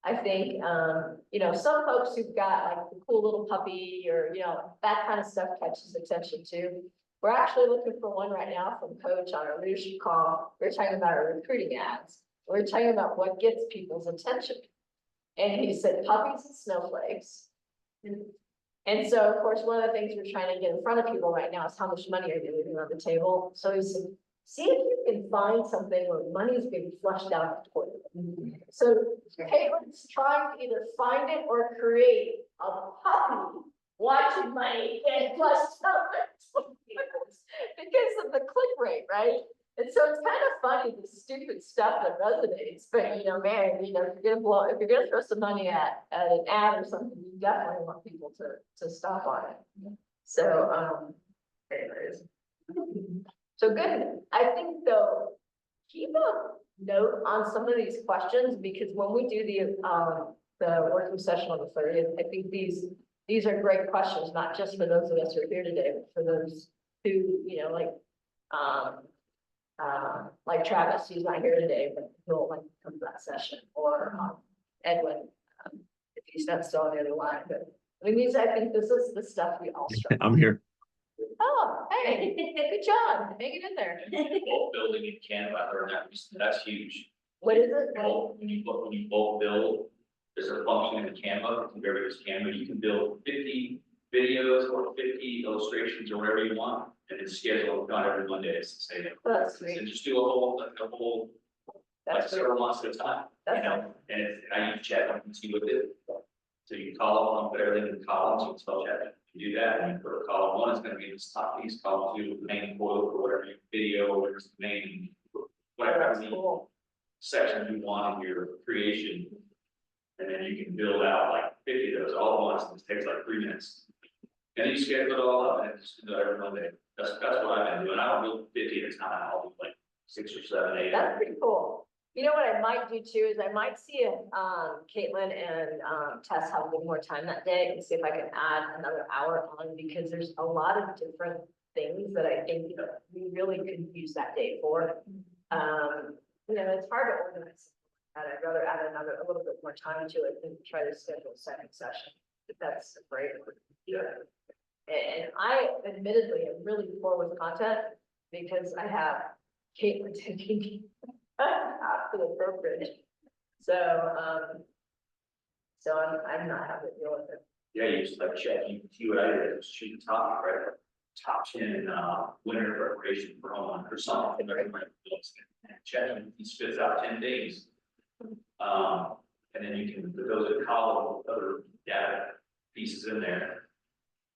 I think, some folks who've got like the cool little puppy or, that kind of stuff catches attention too. We're actually looking for one right now from Coach on our leadership call. We're talking about our recruiting ads. We're talking about what gets people's attention. And he said puppies and snowflakes. And so, of course, one of the things we're trying to get in front of people right now is how much money are you leaving on the table? So he said, see if you can find something where money is being flushed out the toilet. So Caitlin's trying to either find it or create a puppy watching money get flushed out the toilet because of the click rate, right? And so it's kind of funny, the stupid stuff that resonates, but man, if you're gonna throw some money at an ad or something, you definitely want people to stop on it. So, anyways. So good. I think though, keep a note on some of these questions, because when we do the working session on the 30th, I think these are great questions, not just for those of us who are here today, but for those who, like Travis, he's not here today, but he'll like come to that session, or Edwin, if he's not still on the other line. But I mean, I think this is the stuff we all struggle. I'm here. Oh, hey, good job, hanging in there. Bulk building in Canada, I learned that recently. That's huge. What is it? When you bulk build, there's a function in Canva, in various Canva, you can build 50 videos or 50 illustrations or whatever you want, and it's scheduled, not every Monday, it's the same. That's sweet. So just do a whole like That's great. several months at a time, you That's know, and it's, I use chat, and see what it is. So you call them, put everything in columns, you tell chat, you do that, and you put a column one is gonna be this top piece, column two, the main quote, or whatever, your video, whatever's the main, whatever That's the cool. section you want in your creation. And then you can build out like 50 of those all at once, and it takes like 3 minutes. And you schedule it all up, and just do it every Monday. That's what I've been doing. I don't do 50 at a time, I'll do like 6 or 7, 8. That's pretty cool. You know what I might do too is I might see if Caitlin and Tess have a little more time that day and see if I can add another hour on, because there's a lot of different things that I think we really could use that day for. You know, it's hard to organize. And I'd rather add a little bit more time to it than try to schedule a second session, if that's great. Yeah. And I admittedly am really poor with content because I have Caitlin taking me after the brokerage. So, I'm not having to deal with it. Yeah, you just like check, you what I did, was shoot the topic, right? Top 10 winter preparation for home or something. Check, and he spits out 10 things. And then you can put those in column with other data pieces in there.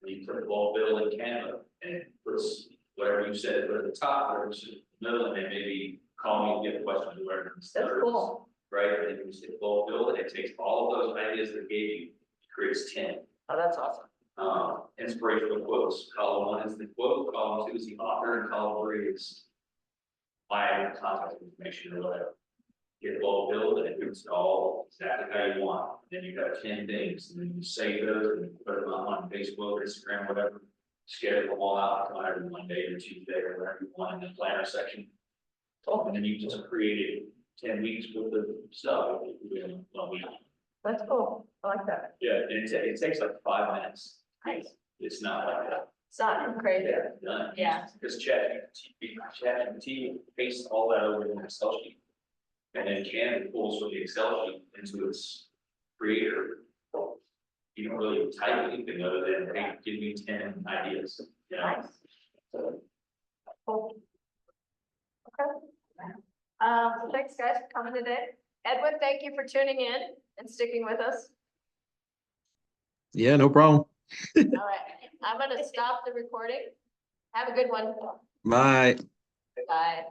And you put the bulk bill in Canva, and it puts whatever you said, put at the top, whatever you said in the middle, and then maybe call me and get questions, whatever. That's cool. Right, and then you say bulk bill, and it takes all of those ideas that gave you, creates 10. Oh, that's awesome. Inspirational quotes. Column one is the quote, column two is the author, and column three is my contact information or whatever. Get the bulk bill, and it's all exactly how you want. Then you got 10 things, and then you save those and put them on Facebook, Instagram, whatever. Schedule them all out, come every Monday or Tuesday or whatever you want in the planner section. And then you just created 10 weeks worth of stuff in 1 week. That's cool. I like that. Yeah, and it takes like 5 minutes. Nice. It's not like that. It's not crazy. Done. Yeah. Because ChatGPT pastes all that over in an Excel sheet. And then Canva pulls from the Excel sheet into its creator. You don't really type anything other than, hey, give me 10 ideas. You know? Nice. Cool. Okay. So thanks guys for coming today. Edwin, thank you for tuning in and sticking with us. Yeah, no problem. All right, I'm gonna stop the recording. Have a good one. Bye. Bye.